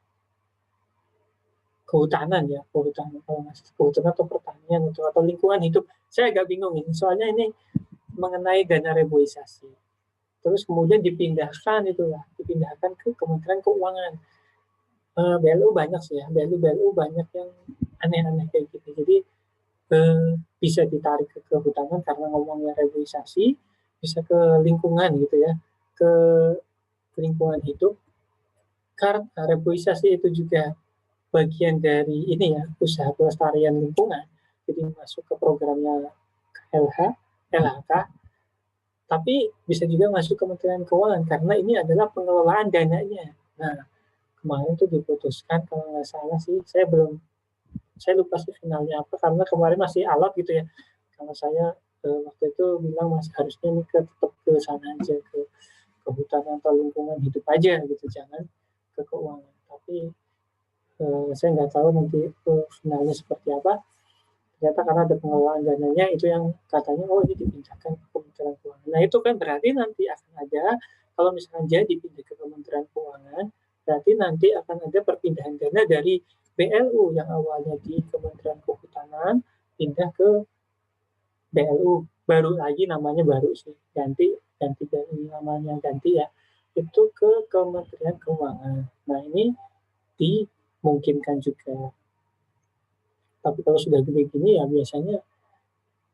kehutanan ya, kehutanan atau pertanian atau lingkungan hidup. Saya agak bingung ini, soalnya ini mengenai dana reboisasi. Terus kemudian dipindahkan ke Kementerian Keuangan. BLU banyak sih ya, BLU banyak yang aneh-aneh kayak gitu. Jadi bisa ditarik ke kehutanan karena ngomongnya reboisasi, bisa ke lingkungan gitu ya, ke lingkungan hidup. Karena reboisasi itu juga bagian dari ini ya, usaha pelestarian lingkungan. Jadi masuk ke programnya LHK, tapi bisa juga masuk Kementerian Keuangan karena ini adalah pengelolaan dananya. Nah, kemarin tuh diputuskan kalau nggak salah sih, saya lupa sih finalnya apa karena kemarin masih alot gitu ya. Kalau saya waktu itu bilang masih harusnya ini tetap ke sana aja, ke kehutanan atau lingkungan hidup aja gitu, jangan ke keuangan. Tapi saya nggak tahu nanti finalnya seperti apa. Ternyata karena ada pengelolaan dananya itu yang katanya ini dipindahkan ke Kementerian Keuangan. Nah itu kan berarti nanti akan ada, kalau misalkan jadi pindah ke Kementerian Keuangan, berarti nanti akan ada perpindahan dana dari BLU yang awalnya di Kementerian Kehutanan pindah ke BLU, baru lagi namanya baru sih, ganti BLU namanya ganti ya, itu ke Kementerian Keuangan. Nah ini dimungkinkan juga. Tapi kalau sudah gede gini ya biasanya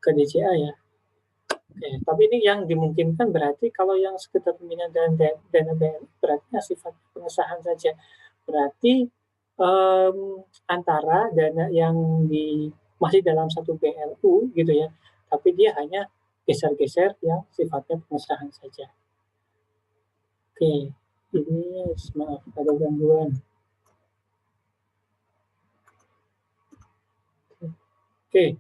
ke DCA ya. Oke, tapi ini yang dimungkinkan berarti kalau yang sekedar pemindahan dana BLU berarti sifat pengesahan saja. Berarti antara dana yang masih dalam satu BLU gitu ya, tapi dia hanya geser-geser yang sifatnya pengesahan saja. Oke, ini maaf ada gangguan. Oke,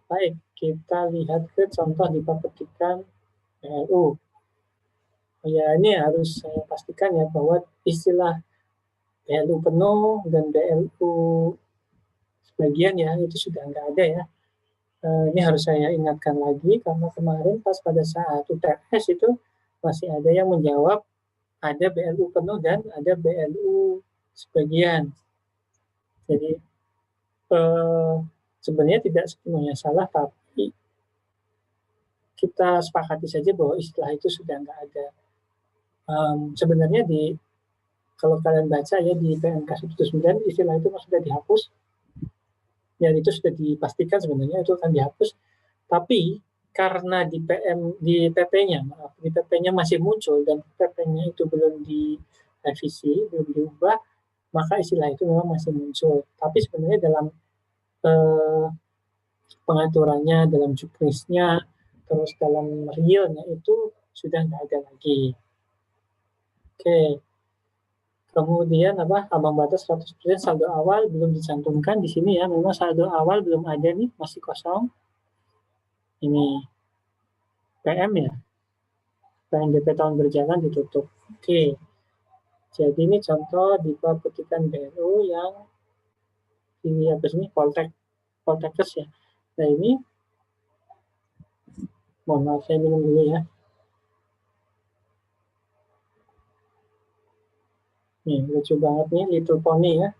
baik, kita lihat ke contoh di petikan BLU. Ya, ini harus saya pastikan ya bahwa istilah BLU penuh dan BLU sebagian ya itu sudah nggak ada ya. Ini harus saya ingatkan lagi karena kemarin pas pada saat UTS itu masih ada yang menjawab ada BLU penuh dan ada BLU sebagian. Jadi sebenarnya tidak sepenuhnya salah, tapi kita sepakati saja bahwa istilah itu sudah nggak ada. Sebenarnya di kalau kalian baca ya di PMK 179 istilah itu sudah dihapus. Ya itu sudah dipastikan sebenarnya itu akan dihapus. Tapi karena di PP-nya, maaf, di PP-nya masih muncul dan PP-nya itu belum direvisi, belum diubah, maka istilah itu memang masih muncul. Tapi sebenarnya dalam eh, pengaturannya, dalam juknisnya, terus dalam realnya itu sudah nggak ada lagi. Oke, kemudian ambang batas 100% saldo awal belum dicantumkan di sini ya. Memang saldo awal belum ada nih, masih kosong. Ini PM ya, PNBP tahun berjalan ditutup. Oke, jadi ini contoh di bab petikan BNU yang di apa sini Poltekkes ya. Nah ini, mohon maaf saya minum dulu ya. Nih lucu banget nih Little Pony ya.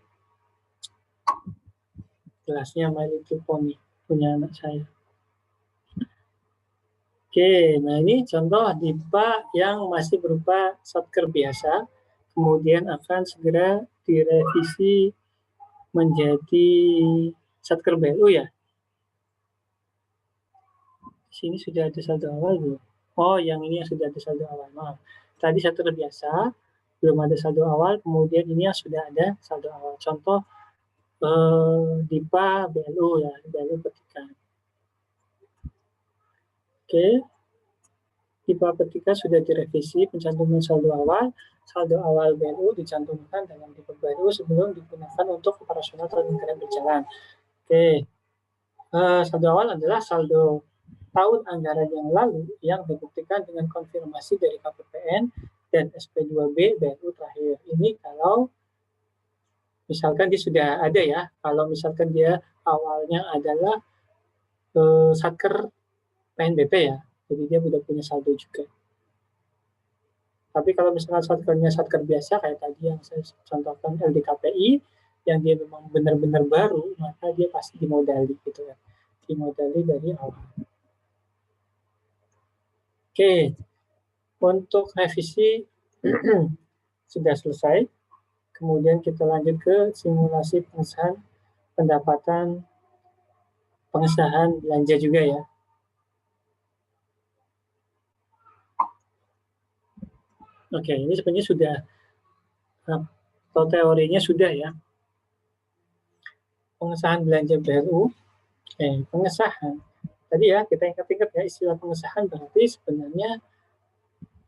Gelasnya My Little Pony punya anak saya. Oke, nah ini contoh DIPA yang masih berupa satker biasa, kemudian akan segera direvisi menjadi satker BLU ya. Di sini sudah ada saldo awal belum? Oh, yang ini yang sudah ada saldo awal. Maaf. Tadi satker biasa, belum ada saldo awal, kemudian ini yang sudah ada saldo awal. Contoh DIPA BLU ya, BLU petikan. Oke, DIPA petikan sudah direvisi pencantuman saldo awal BLU dicantumkan dalam DIPA baru sebelum digunakan untuk operasional tahun anggaran berjalan. Oke, saldo awal adalah saldo tahun anggaran yang lalu yang dibuktikan dengan konfirmasi dari KPPN dan SP2B BLU terakhir. Ini kalau misalkan dia sudah ada ya, kalau misalkan dia awalnya adalah satker PNBP ya, jadi dia sudah punya saldo juga. Tapi kalau misalnya satkernya satker biasa kayak tadi yang saya contohkan LDKPI yang dia memang benar-benar baru, maka dia pasti dimodali gitu ya, dimodali dari awal. Oke, untuk revisi sudah selesai. Kemudian kita lanjut ke simulasi pengesahan pendapatan, pengesahan belanja juga ya. Oke, ini sebenarnya sudah atau teorinya sudah ya. Pengesahan belanja BLU, pengesahan. Tadi ya kita ingat-ingat ya istilah pengesahan berarti sebenarnya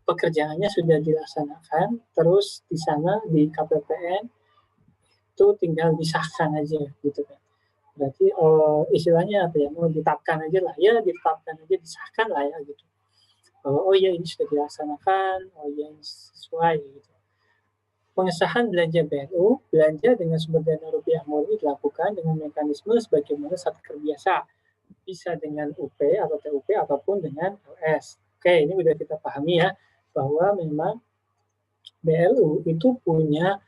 pekerjaannya sudah dilaksanakan, terus di sana di KPPN itu tinggal disahkan aja gitu kan. Berarti istilahnya apa ya, mau ditetapkan aja lah ya, ditetapkan aja, disahkan lah ya gitu. Oh ya ini sudah dilaksanakan, oh ya ini sesuai gitu. Pengesahan belanja BNU, belanja dengan sumber dana rupiah murni dilakukan dengan mekanisme sebagaimana satker biasa, bisa dengan UP atau TUP ataupun dengan LS. Oke, ini sudah kita pahami ya, bahwa memang BLU itu punya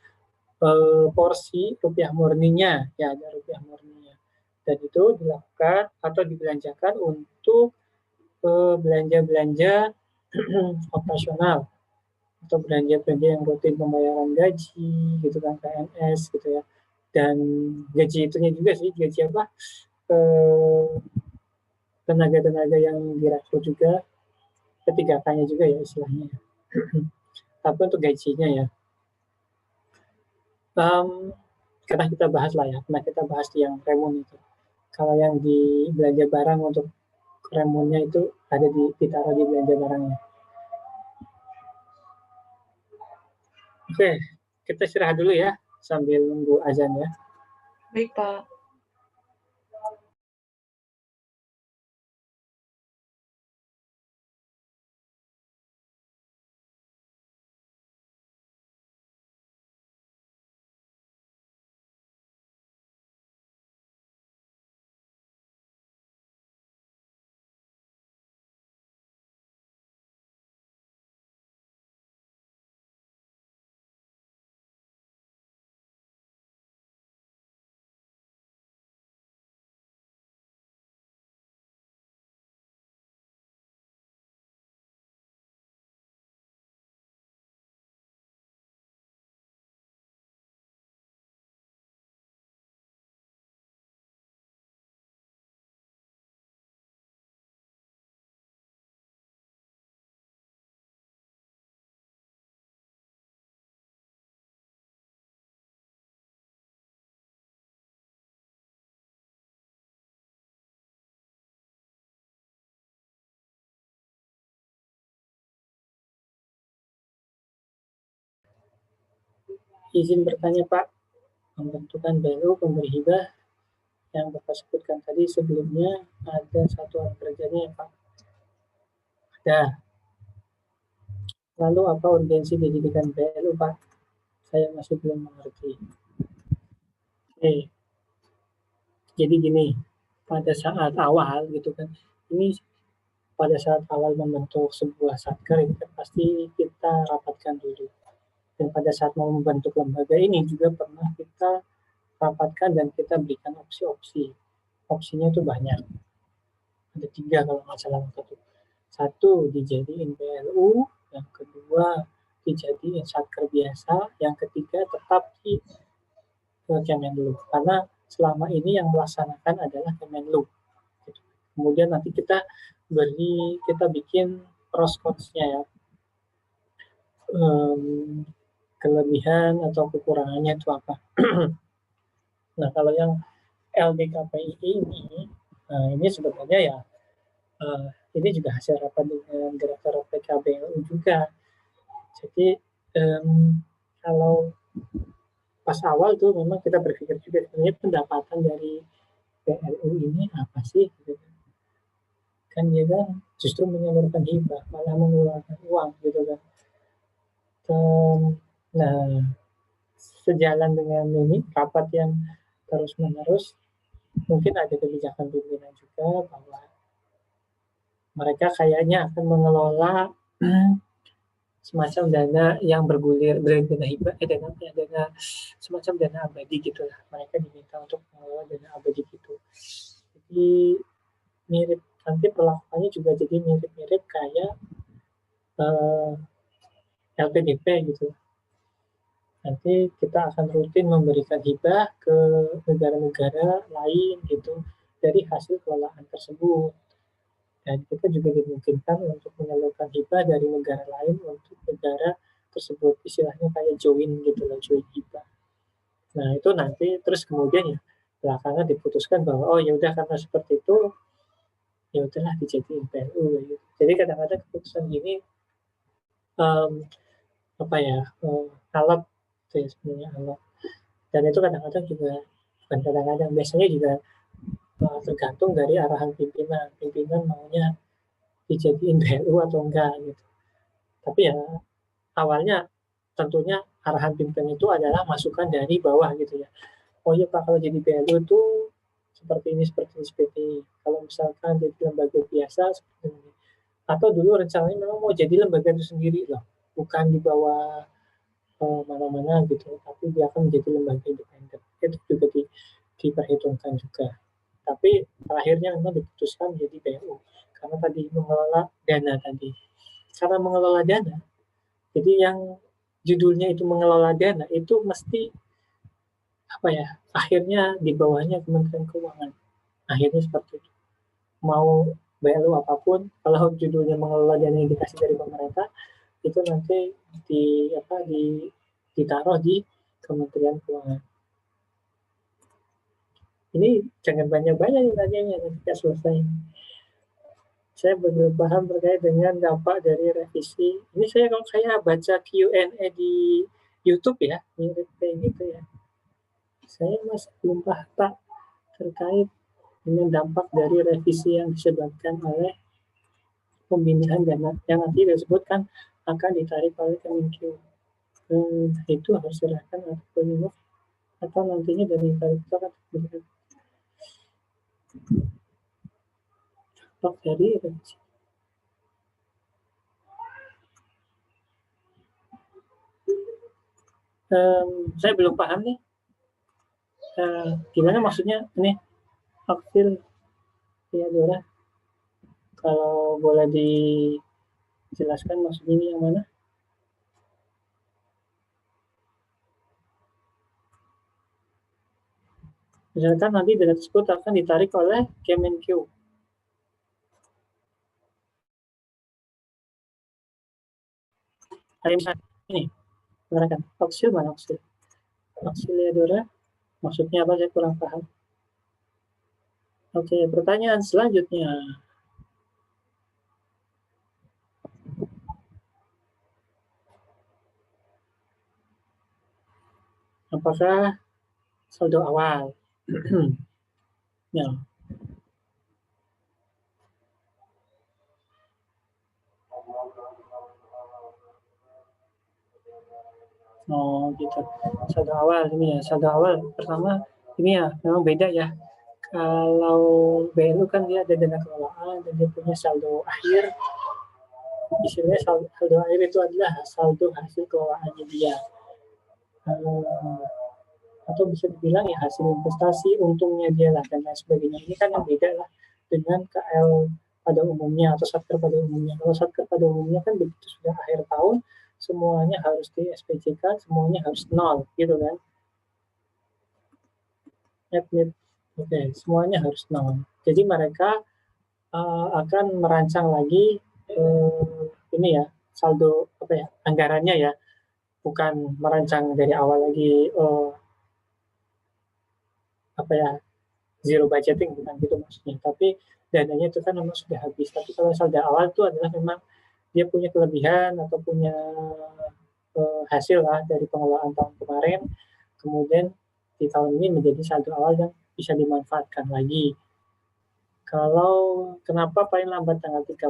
porsi rupiah murninya, ya ada rupiah murninya. Dan itu dilakukan atau dibelanjakan untuk belanja-belanja operasional atau belanja-belanja yang rutin pembayaran gaji gitu kan, PNS gitu ya, dan gaji itunya juga sih, gaji apa tenaga-tenaga yang direkrut juga, ketiga kanya juga ya istilahnya. Tapi untuk gajinya ya karena kita bahas lah ya, karena kita bahas yang remun itu, kalau yang di belanja barang untuk remunnya itu ada ditaruh di belanja barangnya. Oke, kita istirahat dulu ya sambil nunggu azan ya. Baik, Pak. Izin bertanya Pak, pembentukan BLU pemberi hibah yang Bapak sebutkan tadi sebelumnya ada satuan kerjanya ya Pak? Ada. Lalu apa urgensi didirikan BLU Pak? Saya masih belum mengerti. Oke, jadi gini, pada saat awal gitu kan, ini pada saat awal membentuk sebuah satker itu kan pasti kita rapatkan dulu. Dan pada saat mau membentuk lembaga ini juga pernah kita rapatkan dan kita berikan opsi-opsi. Opsinya itu banyak. Ada 3 kalau nggak salah waktu itu. Satu dijadiin PLU, yang kedua dijadiin satker biasa, yang ketiga tetap di Kemenlu. Karena selama ini yang melaksanakan adalah Kemenlu. Kemudian nanti kita bikin pros cons-nya ya. Kelebihan atau kekurangannya itu apa. Nah, kalau yang LDKPI ini sebenarnya ya ini juga hasil rapat dengan Direktur PKBLU juga. Jadi kalau pas awal tuh memang kita berpikir juga sebenarnya pendapatan dari PLU ini apa sih? Gitu. Kan dia kan justru menyalurkan hibah, malah mengeluarkan uang gitu kan. Nah, sejalan dengan ini rapat yang terus-menerus, mungkin ada kebijakan pimpinan juga bahwa mereka kayaknya akan mengelola semacam dana yang bergulir, dana hibah, dana semacam dana abadi gitulah. Mereka diminta untuk mengelola dana abadi gitu. Jadi mirip, nanti perlakuannya juga jadi mirip-mirip kayak LPDP gitu. Nanti kita akan rutin memberikan hibah ke negara-negara lain gitu dari hasil kelolaan tersebut. Dan kita juga dimungkinkan untuk menyalurkan hibah dari negara lain untuk negara tersebut, istilahnya kayak join gitu loh, join hibah. Nah itu nanti terus kemudian ya belakangan diputuskan bahwa oh ya udah karena seperti itu ya udahlah dijadiin PLU gitu. Jadi kadang-kadang keputusan gini apa ya alat itu ya sebenarnya alat, dan itu kadang-kadang juga bukan kadang-kadang, biasanya juga tergantung dari arahan pimpinan maunya dijadiin PLU atau enggak gitu. Tapi ya awalnya tentunya arahan pimpinan itu adalah masukan dari bawah gitu ya. Oh iya Pak, kalau jadi PLU itu seperti ini, seperti ini, seperti ini. Kalau misalkan jadi lembaga biasa seperti ini. Atau dulu rencananya memang mau jadi lembaga itu sendiri loh, bukan di bawah mana-mana gitu, tapi dia akan menjadi lembaga independen. Itu juga diperhitungkan juga. Tapi terakhirnya memang diputuskan menjadi PLU karena tadi mengelola dana tadi. Karena mengelola dana, jadi yang judulnya itu mengelola dana itu mesti apa ya? Akhirnya di bawahnya Kementerian Keuangan. Akhirnya seperti itu. Mau BLU apapun, kalau judulnya mengelola dana yang dikasih dari pemerintah, itu nanti di ditaruh di Kementerian Keuangan. Ini jangan banyak-banyak nih tanyanya, nanti tidak selesai. Saya belum paham terkait dengan dampak dari revisi. Ini saya kalau saya baca Q&A di YouTube ya, mirip kayak gitu ya. Saya masih belum paham Pak terkait dengan dampak dari revisi yang disebabkan oleh pembinaan dana yang nanti disebutkan akan ditarik oleh Kemenkeu. Itu harus serahkan atau nantinya dari tarik itu akan diberikan dampak dari revisi. Saya belum paham nih. Gimana maksudnya ini Aksil ya Dora? Kalau boleh dijelaskan maksudnya ini yang mana? Misalkan nanti dana tersebut akan ditarik oleh Kemenkeu. Kayak misalnya ini, silakan. Aksil mana Aksil? Aksil ya Dora? Maksudnya apa? Saya kurang paham. Oke, pertanyaan selanjutnya. apakah saldo awal. Ya. Oh gitu. Saldo awal ini ya. Saldo awal pertama ini ya memang beda ya. Kalau BLU kan dia ada dana kelolaan dan dia punya saldo akhir. Istilahnya saldo akhir itu adalah saldo hasil kelolaannya dia. Atau bisa dibilang ya hasil investasi, untungnya dia lah dan lain sebagainya. Ini kan yang beda lah dengan KL pada umumnya atau satker pada umumnya. Kalau satker pada umumnya kan begitu sudah akhir tahun semuanya harus di SPJK, semuanya harus nol gitu kan. Oke, semuanya harus nol. Jadi mereka akan merancang lagi ini ya saldo apa ya anggarannya ya, bukan merancang dari awal lagi apa ya zero budgeting bukan gitu maksudnya. Tapi dananya itu kan memang sudah habis. Tapi kalau saldo awal itu adalah memang dia punya kelebihan atau punya hasil lah dari pengelolaan tahun kemarin, kemudian di tahun ini menjadi saldo awal yang bisa dimanfaatkan lagi. Kalau kenapa paling lambat tanggal 30,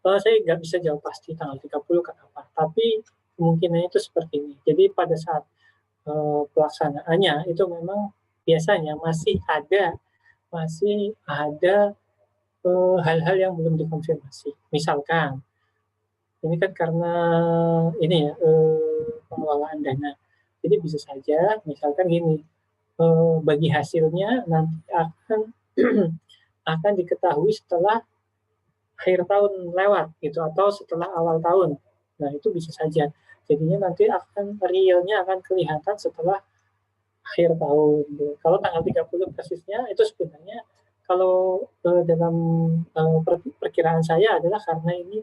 saya nggak bisa jawab pasti tanggal 30 kenapa. Tapi kemungkinannya itu seperti ini. Jadi pada saat pelaksanaannya itu memang biasanya masih ada hal-hal yang belum dikonfirmasi. Misalkan ini kan karena ini ya pengelolaan dana. Jadi bisa saja misalkan gini, bagi hasilnya nanti akan akan diketahui setelah akhir tahun lewat gitu atau setelah awal tahun. Nah, itu bisa saja. Jadinya nanti akan realnya akan kelihatan setelah akhir tahun. Kalau tanggal 30 persisnya itu sebenarnya kalau dalam perkiraan saya adalah karena ini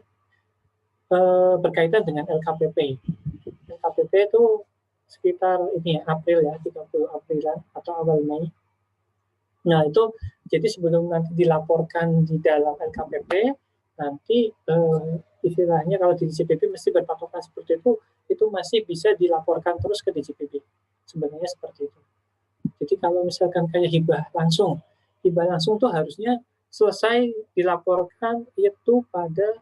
berkaitan dengan LKPP. LKPP itu sekitar ini ya, April ya, 30 Aprilan atau awal Mei. Nah, itu jadi sebelum nanti dilaporkan di dalam LKPP, nanti istilahnya kalau di DJPB mesti berpatokan seperti itu masih bisa dilaporkan terus ke DJPB. Sebenarnya seperti itu. Jadi kalau misalkan kayak hibah langsung tuh harusnya selesai dilaporkan itu pada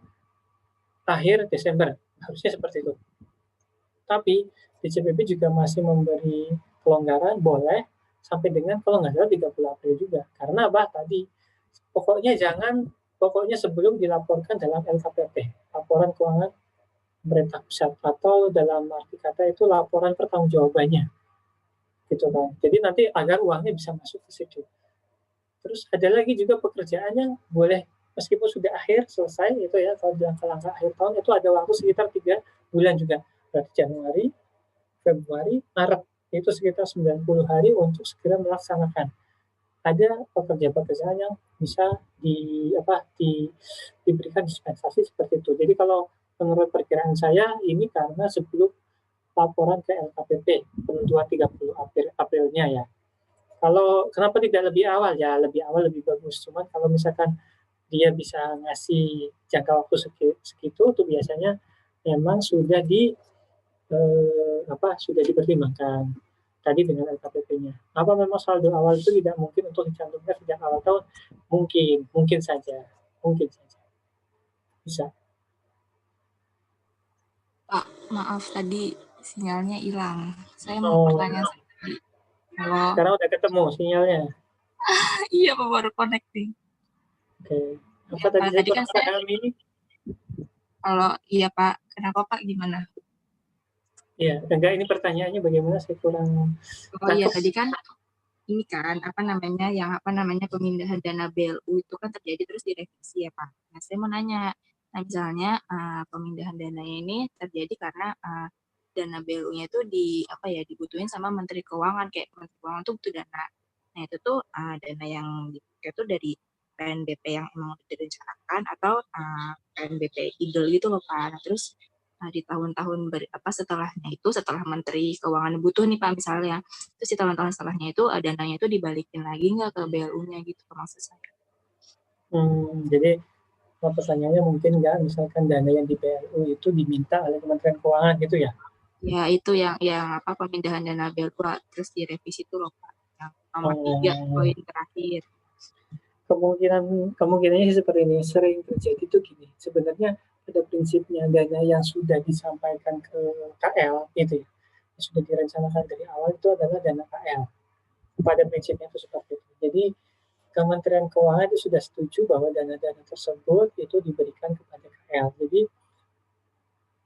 akhir Desember. Harusnya seperti itu. Tapi DJPB juga masih memberi kelonggaran boleh sampai dengan kalau nggak salah 30 April juga. Karena apa tadi? Pokoknya sebelum dilaporkan dalam LKPP, laporan keuangan pemerintah pusat, atau dalam arti kata itu laporan pertanggungjawabannya. Gitu kan. Jadi nanti agar uangnya bisa masuk ke situ. Terus ada lagi juga pekerjaan yang boleh meskipun sudah akhir selesai itu ya kalau di langkah-langkah akhir tahun itu ada waktu sekitar 3 bulan juga. Berarti Januari, Februari, Maret itu sekitar 90 hari untuk segera melaksanakan. Ada pekerjaan yang bisa diberikan dispensasi seperti itu. Jadi kalau menurut perkiraan saya ini karena sebelum laporan ke LKPP penentuan 30 Aprilnya ya. Kalau kenapa tidak lebih awal ya, lebih awal lebih bagus. Cuman kalau misalkan dia bisa ngasih jangka waktu segitu itu biasanya memang sudah dipertimbangkan tadi dengan LKPP-nya. Apa memang saldo awal itu tidak mungkin untuk dicantumkan sejak awal tahun? Mungkin saja. Bisa. Pak, maaf tadi sinyalnya hilang. Saya mau pertanyaan tadi. Kalau sekarang udah ketemu sinyalnya. iya Pak baru connecting. Oke. Apa ya, tadi saya kurang pahami? Kalau iya Pak, kenapa Pak gimana? Iya, enggak ini pertanyaannya bagaimana saya kurang. Oh iya tadi kan ini kan yang pemindahan dana BLU itu kan terjadi terus direvisi ya Pak. Nah saya mau nanya, nah misalnya pemindahan dana ini terjadi karena dana BLU-nya itu dibutuhin sama Menteri Keuangan, kayak Menteri Keuangan tuh butuh dana. Nah itu tuh dana yang dipakai tuh dari PNBP yang emang udah direncanakan atau PNBP Eagle gitu loh Pak. Nah terus di tahun-tahun setelahnya itu setelah Menteri Keuangan butuh nih Pak misalnya, terus di tahun-tahun setelahnya itu dananya itu dibalikin lagi nggak ke BLU-nya gitu maksud saya. Jadi pertanyaannya mungkin nggak misalkan dana yang di BLU itu diminta oleh Kementerian Keuangan gitu ya? Ya itu yang apa pemindahan dana BLU terus direvisi itu loh Pak. Yang nomor 3 poin terakhir. Kemungkinannya seperti ini, sering terjadi tuh gini. Sebenarnya pada prinsipnya dana yang sudah disampaikan ke KL itu ya, yang sudah direncanakan dari awal itu adalah dana KL. Pada prinsipnya itu seperti itu. Jadi Kementerian Keuangan itu sudah setuju bahwa dana-dana tersebut itu diberikan kepada KL. Jadi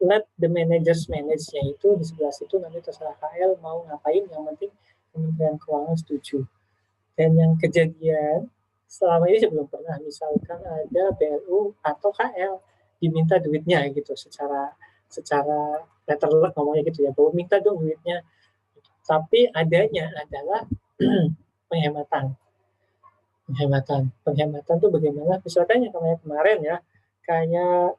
let the managers manage, yaitu di sebelah situ nanti terserah KL mau ngapain, yang penting Kementerian Keuangan setuju. Dan yang kejadian selama ini sebelum pernah, misalkan ada BLU atau KL diminta duitnya gitu, secara letterlek ngomongnya gitu ya, bahwa minta dong duitnya. Tapi adanya adalah penghematan. Penghematan tuh bagaimana? Misalkan yang kemarin ya, kayak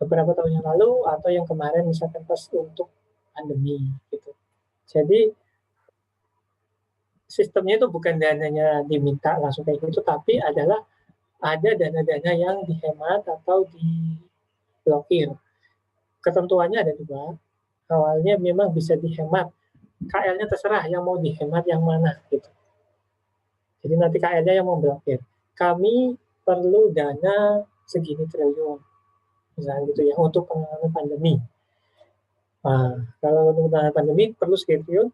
beberapa tahun yang lalu atau yang kemarin misalkan pas untuk pandemi gitu. Jadi sistemnya itu bukan dananya diminta langsung kayak gitu, tapi adalah ada dana-dana yang dihemat atau diblokir. Ketentuannya ada dua. Awalnya memang bisa dihemat. KL-nya terserah yang mau dihemat yang mana gitu. Jadi nanti KL-nya yang mau blokir. Kami perlu dana segini triliun, misalnya gitu ya, untuk penanganan pandemi. Nah, kalau untuk penanganan pandemi perlu segini triliun,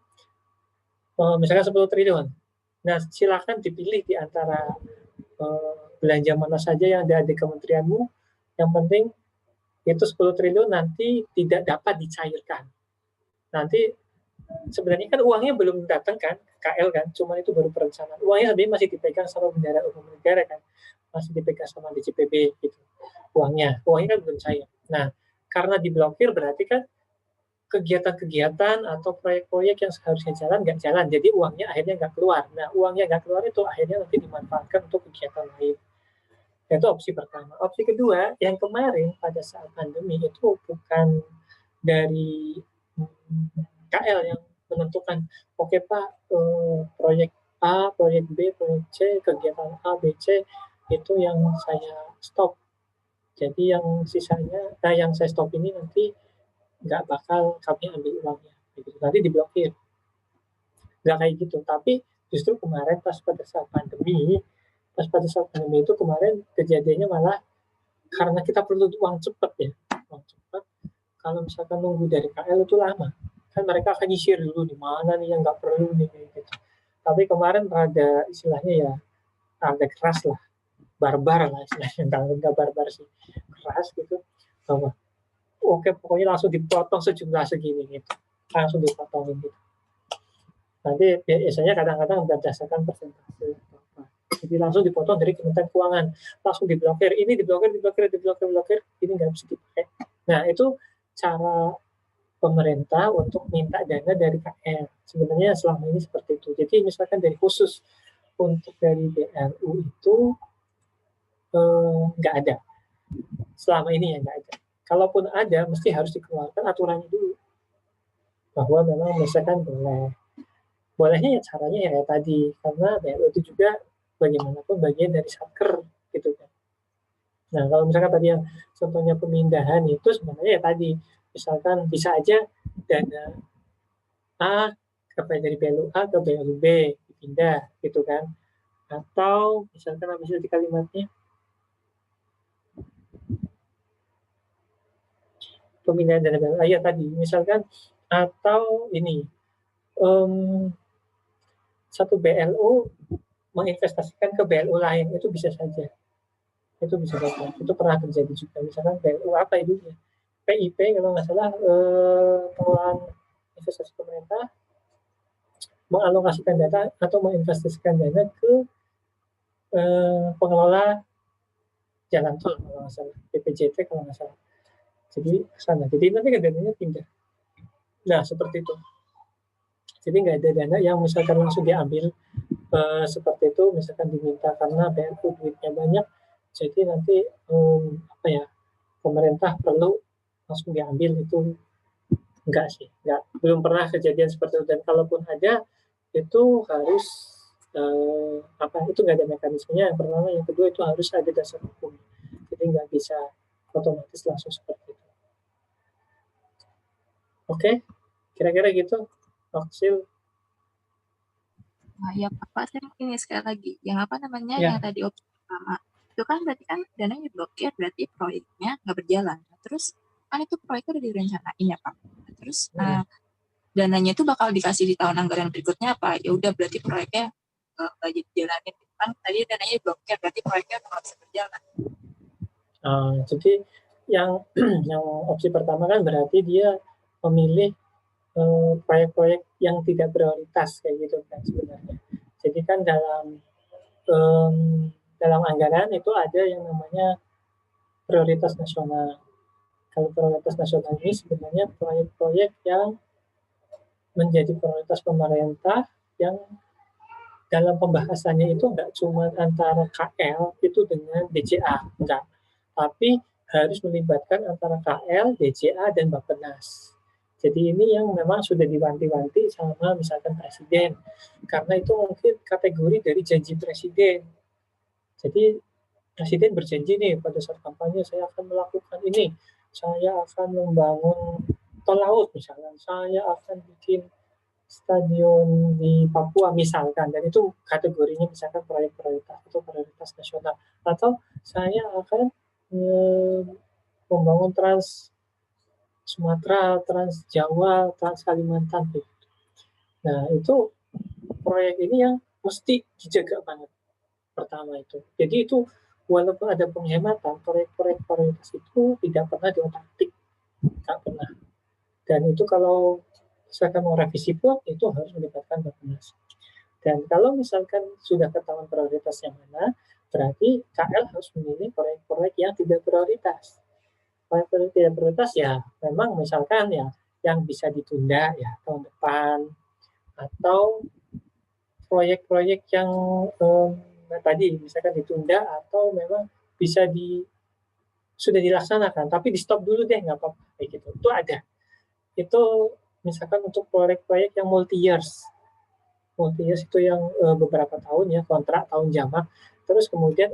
misalkan 10 triliun. Nah, silakan dipilih di antara belanja mana saja yang ada di kementerianmu. Yang penting itu 10 triliun nanti tidak dapat dicairkan. Nanti sebenarnya kan uangnya belum datang kan, KL kan, cuma itu baru perencanaan. Uangnya sebenarnya masih dipegang sama Bendahara Umum Negara kan, masih dipegang sama DJPB gitu. Uangnya kan belum cair. Nah, karena diblokir berarti kan kegiatan-kegiatan atau proyek-proyek yang seharusnya jalan nggak jalan, jadi uangnya akhirnya nggak keluar. Nah, uangnya nggak keluar itu akhirnya nanti dimanfaatkan untuk kegiatan lain. Itu opsi pertama. Opsi kedua, yang kemarin pada saat pandemi itu bukan dari KL yang menentukan, oke Pak, proyek A, proyek B, proyek C, kegiatan A, B, C, itu yang saya stop. Jadi yang sisanya, yang saya stop ini nanti nggak bakal kami ambil uangnya. Gitu. Nanti diblokir. Nggak kayak gitu. Tapi justru kemarin pas pada saat pandemi itu kemarin kejadiannya malah karena kita perlu uang cepat ya. Uang cepat. Kalau misalkan nunggu dari KL itu lama. Kan mereka akan nyisir dulu di mana nih yang nggak perlu nih gitu. Tapi kemarin rada istilahnya ya agak keras lah, barbar lah istilahnya, nggak barbar sih, keras gitu, bahwa oke pokoknya langsung dipotong sejumlah segini gitu, langsung dipotongin gitu. Nanti biasanya kadang-kadang berdasarkan persentase, jadi langsung dipotong dari Kementerian Keuangan, langsung diblokir, ini diblokir, ini nggak bisa dipakai. Nah itu cara pemerintah untuk minta dana dari KL. Sebenarnya selama ini seperti itu. Jadi misalkan dari khusus untuk dari BLU itu nggak ada. Selama ini ya nggak ada. Kalaupun ada, mesti harus dikeluarkan aturannya dulu. Bahwa memang misalkan boleh. Bolehnya ya caranya ya kayak tadi. Karena BLU itu juga bagaimanapun bagian dari satker gitu kan. Nah kalau misalkan tadi yang contohnya pemindahan itu sebenarnya ya tadi. Misalkan bisa aja dana A dari BLU A ke BLU B dipindah gitu kan, atau misalkan habis di kalimatnya pemindahan dana BLU ya tadi misalkan, atau ini satu BLU menginvestasikan ke BLU lain, itu bisa saja, itu pernah terjadi juga. Misalkan BLU apa itu ya, PIP kalau nggak salah, pengelolaan investasi pemerintah mengalokasikan dana atau menginvestasikan dana ke pengelola jalan tol kalau nggak salah, BPJT kalau nggak salah. Jadi sana. Jadi nanti dananya pindah. Nah seperti itu. Jadi nggak ada dana yang misalkan langsung diambil seperti itu, misalkan diminta karena BLU duitnya banyak, jadi nanti apa ya, pemerintah perlu langsung diambil, itu enggak sih, enggak, belum pernah kejadian seperti itu. Dan kalaupun ada itu harus itu nggak ada mekanismenya, yang pertama, yang kedua itu harus ada dasar hukum, jadi nggak bisa otomatis langsung seperti itu. Oke, kira-kira gitu, Oksil. Nah, ya Pak, saya mungkin sekali lagi, yang apa namanya, Ya, yang tadi opsi pertama, itu kan berarti kan dananya diblokir, berarti proyeknya nggak berjalan. Terus kan itu proyeknya udah direncanain ya Pak. Terus dananya itu bakal dikasih di tahun anggaran berikutnya apa? Ya udah berarti proyeknya nggak jadi jalanin. Kan tadi dananya diblokir, berarti proyeknya nggak bisa berjalan. jadi yang yang opsi pertama kan berarti dia memilih proyek-proyek yang tidak prioritas kayak gitu kan sebenarnya. Jadi kan um, dalam anggaran itu ada yang namanya prioritas nasional. Kalau prioritas nasional ini sebenarnya proyek-proyek yang menjadi prioritas pemerintah yang dalam pembahasannya itu enggak cuma antara KL itu dengan DJA, enggak. Tapi harus melibatkan antara KL, DJA, dan Bappenas. Jadi ini yang memang sudah diwanti-wanti sama misalkan Presiden. Karena itu mungkin kategori dari janji Presiden. Jadi Presiden berjanji nih pada saat kampanye, saya akan melakukan ini, saya akan membangun tol laut misalnya, saya akan bikin stadion di Papua misalkan, dan itu kategorinya misalkan proyek prioritas atau prioritas nasional. Atau saya akan membangun Trans Sumatera, Trans Jawa, Trans Kalimantan. Nah itu proyek ini yang mesti dijaga banget pertama itu. Jadi itu walaupun ada penghematan, proyek-proyek prioritas itu tidak pernah diotak-atik, tidak pernah. Dan itu kalau misalkan mau revisi pun itu harus melibatkan Bappenas. Dan kalau misalkan sudah ketahuan prioritasnya mana, berarti KL harus memilih proyek-proyek yang tidak prioritas. Proyek-proyek tidak prioritas ya memang misalkan ya yang bisa ditunda ya tahun depan, atau proyek-proyek yang tadi misalkan ditunda atau memang bisa sudah dilaksanakan tapi di stop dulu deh nggak apa-apa kayak gitu. Itu ada. Itu misalkan untuk proyek-proyek yang multi years itu yang beberapa tahun ya, kontrak tahun jamak. Terus kemudian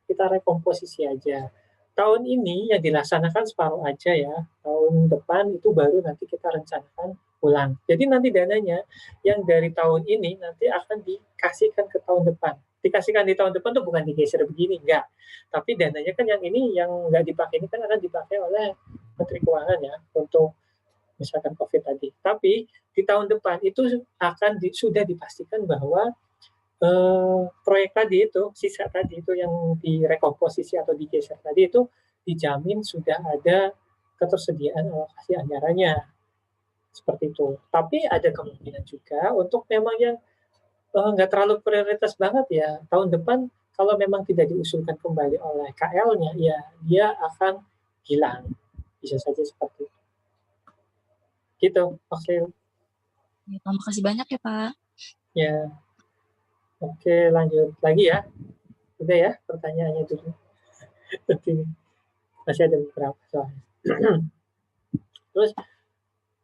kita rekomposisi aja. Tahun ini yang dilaksanakan separuh aja ya. Tahun depan itu baru nanti kita rencanakan ulang. Jadi nanti dananya yang dari tahun ini nanti akan dikasihkan ke tahun depan. Dikasihkan di tahun depan tuh bukan digeser begini, enggak. Tapi dananya kan yang ini yang nggak dipakai ini kan akan dipakai oleh Menteri Keuangan ya untuk misalkan COVID tadi. Tapi di tahun depan itu sudah dipastikan bahwa proyek tadi itu, sisa tadi itu yang direkomposisi atau digeser tadi itu dijamin sudah ada ketersediaan alokasi anggarannya. Seperti itu. Tapi ada kemungkinan juga untuk memang yang nggak terlalu prioritas banget ya, tahun depan kalau memang tidak diusulkan kembali oleh KL-nya, ya dia akan hilang. Bisa saja seperti itu. Gitu, Oksil. Ya, terima kasih banyak ya Pak. Ya, oke lanjut lagi ya. Udah ya pertanyaannya dulu. Masih ada beberapa soalnya. Terus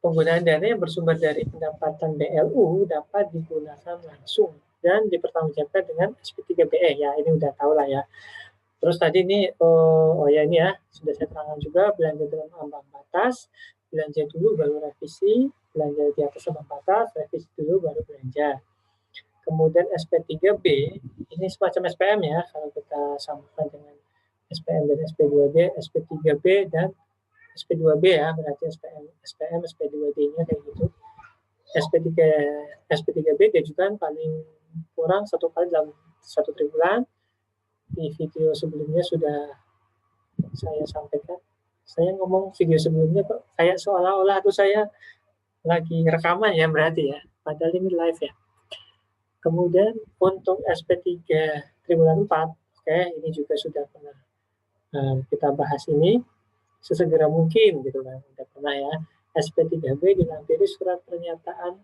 penggunaan dana yang bersumber dari pendapatan BLU dapat digunakan langsung dan dipertanggungjawabkan dengan SP3BE. Ya ini udah tahu lah ya. Terus tadi ini ini ya sudah saya terangkan juga, belanja dalam ambang batas, belanja dulu baru revisi, belanja di atas ambang batas, revisi dulu baru belanja. Kemudian SP3B ini semacam SPM ya kalau kita samakan dengan SPM dan SP2B, SP3B dan SP2B ya, berarti SPM SP2D-nya kayak gitu. SP3B diajukan paling kurang 1 kali dalam 1 triwulan. Di video sebelumnya sudah saya sampaikan. Saya ngomong video sebelumnya kok kayak seolah-olah tuh saya lagi rekaman ya berarti ya. Padahal ini live ya. Kemudian untuk SP3 triwulan 4, ini juga sudah pernah kita bahas ini sesegera mungkin gitu kan. Sudah pernah ya. SP3B dilampiri surat pernyataan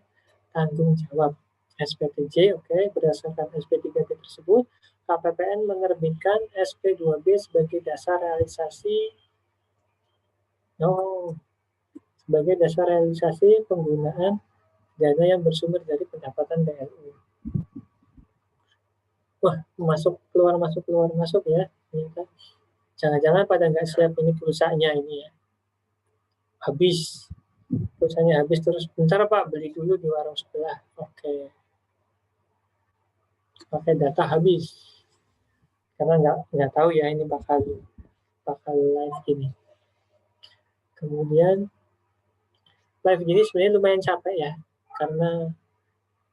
tanggung jawab. SPTJ, berdasarkan SP3B tersebut, KPPN menerbitkan SP2B sebagai dasar realisasi penggunaan dana yang bersumber dari pendapatan BLU. Wah, keluar masuk ya. Jangan-jangan pada nggak siap ini pulsanya ini ya. Habis. pulsanya habis terus, bentar Pak, beli dulu di warung sebelah. Oke. Pakai data habis. Karena nggak tahu ya ini bakal live gini. Kemudian live gini sebenarnya lumayan capek ya. Karena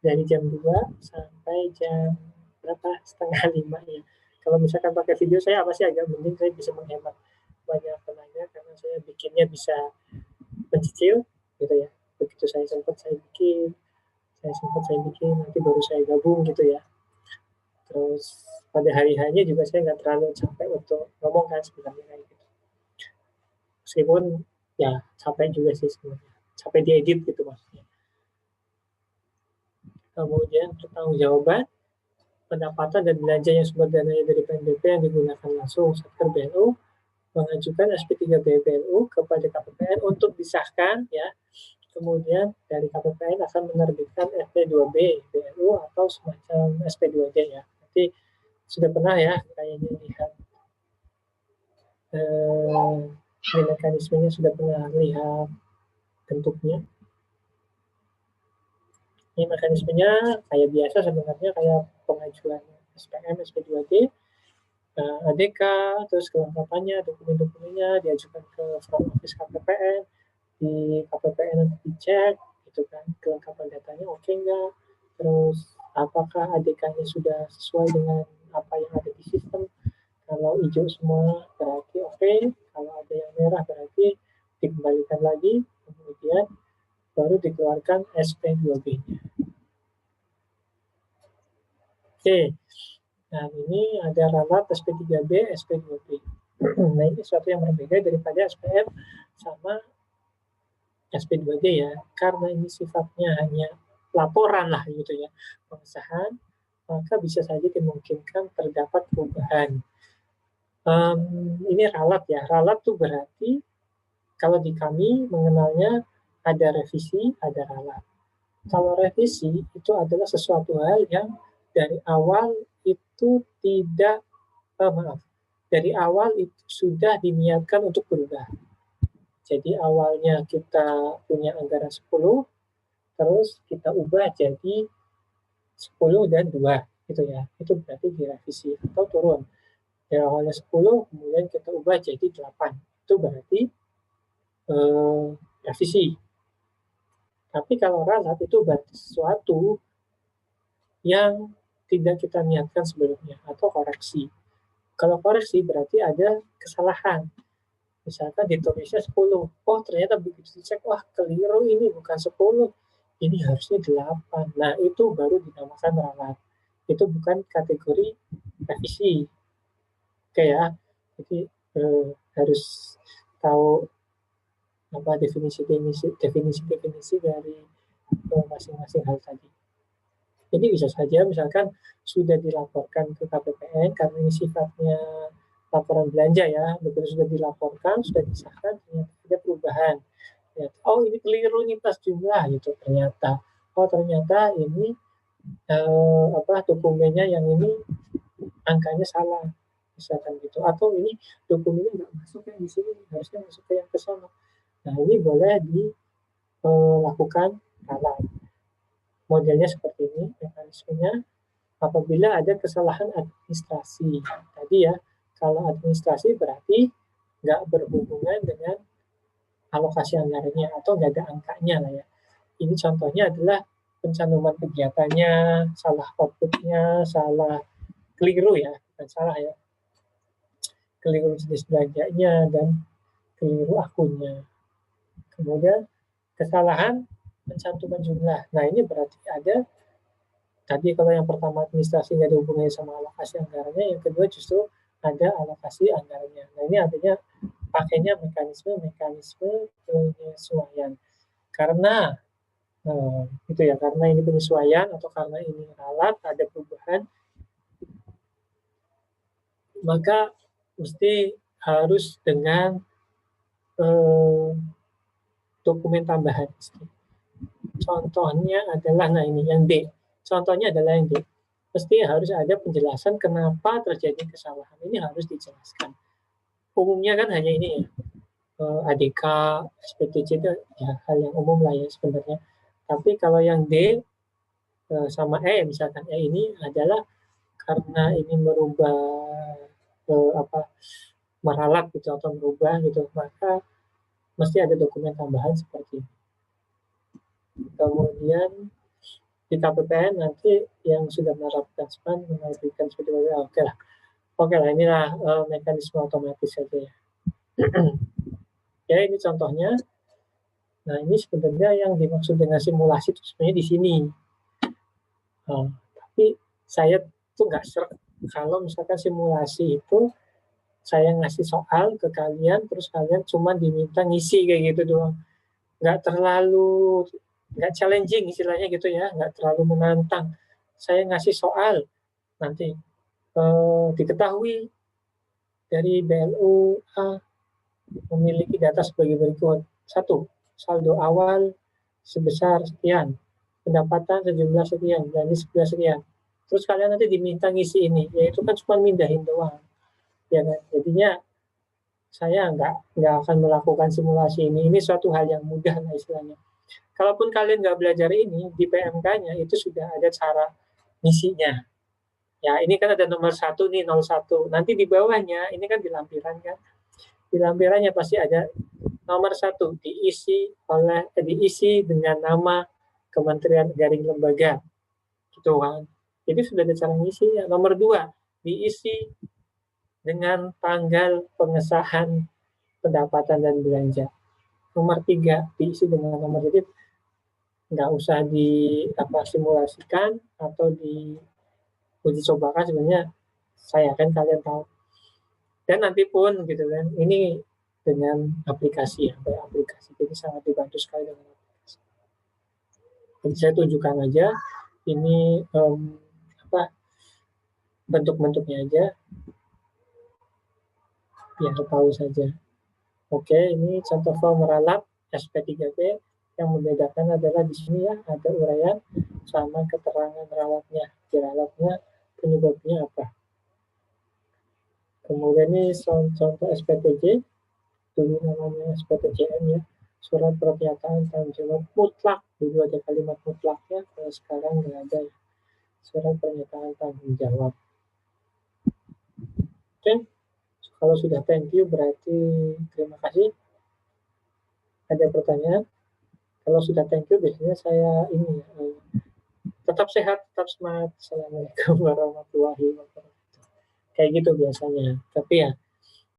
dari jam 2 sampai jam berapa? Setengah 5 ya. Kalau misalkan pakai video saya apa sih agak mending, saya bisa menghemat banyak tenaga karena saya bikinnya bisa mencicil gitu ya. Begitu saya sempat saya bikin, nanti baru saya gabung gitu ya. Terus pada hari-harinya juga saya nggak terlalu capek untuk ngomong kan sebenarnya kayak gitu. Meskipun ya capek juga sih sebenarnya, capek diedit gitu maksudnya. Kemudian pertanggungjawaban pendapatan dan belanja yang sumber dananya dari PNBP yang digunakan langsung Satker BNU mengajukan SP3B BNU kepada KPPN untuk disahkan ya. Kemudian dari KPPN akan menerbitkan SP2B BNU atau semacam SP2D ya. Nanti sudah pernah ya kayaknya lihat ini mekanismenya, sudah pernah lihat bentuknya. Ini mekanismenya kayak biasa sebenarnya, kayak pengajuan SPM, SP2D, ADK, terus kelengkapannya, dokumen-dokumennya diajukan ke front office KPPN, di KPPN nanti dicek, gitu kan, kelengkapan datanya oke nggak, terus apakah ADK-nya sudah sesuai dengan apa yang ada di sistem. Kalau hijau semua berarti oke, kalau ada yang merah berarti dikembalikan lagi, kemudian baru dikeluarkan SP2B-nya. Oke, nah ini ada ralat SP3B, SP2B. Nah ini sesuatu yang berbeda daripada SPM sama SP2D ya, karena ini sifatnya hanya laporan lah gitu ya, pengesahan, maka bisa saja dimungkinkan terdapat perubahan. Ini ralat ya, ralat tuh berarti kalau di kami mengenalnya ada revisi, ada ralat. Kalau revisi itu adalah sesuatu hal yang dari awal itu tidak, dari awal itu sudah diniatkan untuk berubah. Jadi awalnya kita punya anggaran 10, terus kita ubah jadi 10 dan 2 gitu ya. Itu berarti direvisi atau turun. Dari awalnya 10, kemudian kita ubah jadi 8. Itu berarti revisi. Tapi kalau ralat itu berarti sesuatu yang tidak kita niatkan sebelumnya atau koreksi. Kalau koreksi berarti ada kesalahan. Misalkan ditulisnya 10, oh ternyata begitu dicek, wah keliru, ini bukan 10, ini harusnya 8. Nah itu baru dinamakan ralat. Itu bukan kategori revisi. Oke ya, jadi harus tahu apa definisi dari masing-masing hal tadi. Jadi bisa saja misalkan sudah dilaporkan ke KPPN karena ini sifatnya laporan belanja ya, begitu sudah dilaporkan, sudah disahkan, ternyata ada perubahan. Oh ini keliru nih pas jumlah gitu ternyata. Oh ternyata ini dokumennya yang ini angkanya salah misalkan gitu. Atau ini dokumennya nggak masuk yang di sini, harusnya masuk ke yang ke sana. Nah ini boleh dilakukan ralat. Modelnya seperti ini, mekanismenya apabila ada kesalahan administrasi. Tadi ya, kalau administrasi berarti nggak berhubungan dengan alokasi anggarannya atau nggak ada angkanya lah ya. Ini contohnya adalah pencantuman kegiatannya, salah outputnya, salah keliru ya, bukan salah ya. Keliru jenis belanjanya dan keliru akunnya. Kemudian kesalahan pencantuman jumlah. Nah ini berarti ada, tadi kalau yang pertama administrasi nggak ada hubungannya sama alokasi anggarannya, yang kedua justru ada alokasi anggarannya. Nah ini artinya pakainya mekanisme penyesuaian. Karena itu ya, karena ini penyesuaian atau karena ini ralat ada perubahan, maka mesti harus dengan dokumen tambahan. Contohnya adalah, nah ini yang D. Contohnya adalah yang D. Mesti harus ada penjelasan kenapa terjadi kesalahan. Ini harus dijelaskan. Umumnya kan hanya ini ya. ADK, SPTC itu ya hal yang umum lah ya sebenarnya. Tapi kalau yang D sama E, misalkan E ini adalah karena ini merubah meralat gitu atau merubah gitu, maka mesti ada dokumen tambahan seperti ini. Kemudian di KPPN nanti yang sudah menerapkan SPAN menerbitkan seperti itu. Oke lah, inilah mekanisme otomatis saja ya. Ya, ini contohnya. Nah, ini sebenarnya yang dimaksud dengan simulasi itu sebenarnya di sini. Tapi saya tuh nggak serk kalau misalkan simulasi itu saya ngasih soal ke kalian, terus kalian cuma diminta ngisi kayak gitu doang. Nggak challenging istilahnya gitu ya, nggak terlalu menantang. Saya ngasih soal, nanti diketahui dari BLU A memiliki data sebagai berikut. 1. Saldo awal sebesar sekian, pendapatan sejumlah sekian, gaji sekian sekian. Terus kalian nanti diminta ngisi ini, yaitu kan cuma mindahin doang. Ya kan? Jadinya saya nggak akan melakukan simulasi ini. Ini suatu hal yang mudah lah istilahnya. Kalaupun kalian nggak belajar ini, di PMK-nya itu sudah ada cara ngisinya. Ya, ini kan ada nomor 1 nih, 01. Nanti di bawahnya, ini kan di lampiran kan. Di lampirannya pasti ada nomor 1 diisi dengan nama kementerian garing lembaga. Gitu kan. Jadi sudah ada cara ngisinya. Nomor 2 diisi dengan tanggal pengesahan pendapatan dan belanja. Nomor 3 diisi dengan nomor, jadi nggak usah simulasikan atau uji cobakan, sebenarnya saya kan kalian tahu. Dan nanti pun gitu kan, ini dengan aplikasi ya, aplikasi jadi sangat dibantu sekali dengan aplikasi. Jadi saya tunjukkan aja ini bentuk-bentuknya aja biar tahu saja. Oke, ini contoh form meralat SP3P. Yang membedakan adalah di sini ya ada uraian sama keterangan ralatnya. Ralatnya penyebabnya apa. Kemudian ini contoh SPTJ, dulu namanya SPTJM ya, surat pernyataan tanggung jawab mutlak. Dulu ada kalimat mutlaknya, kalau sekarang nggak ada ya. Surat pernyataan tanggung jawab. Oke, kalau sudah thank you berarti terima kasih. Ada pertanyaan? Kalau sudah thank you biasanya saya ini tetap sehat, tetap semangat. Assalamualaikum warahmatullahi wabarakatuh. Kayak gitu biasanya. Tapi ya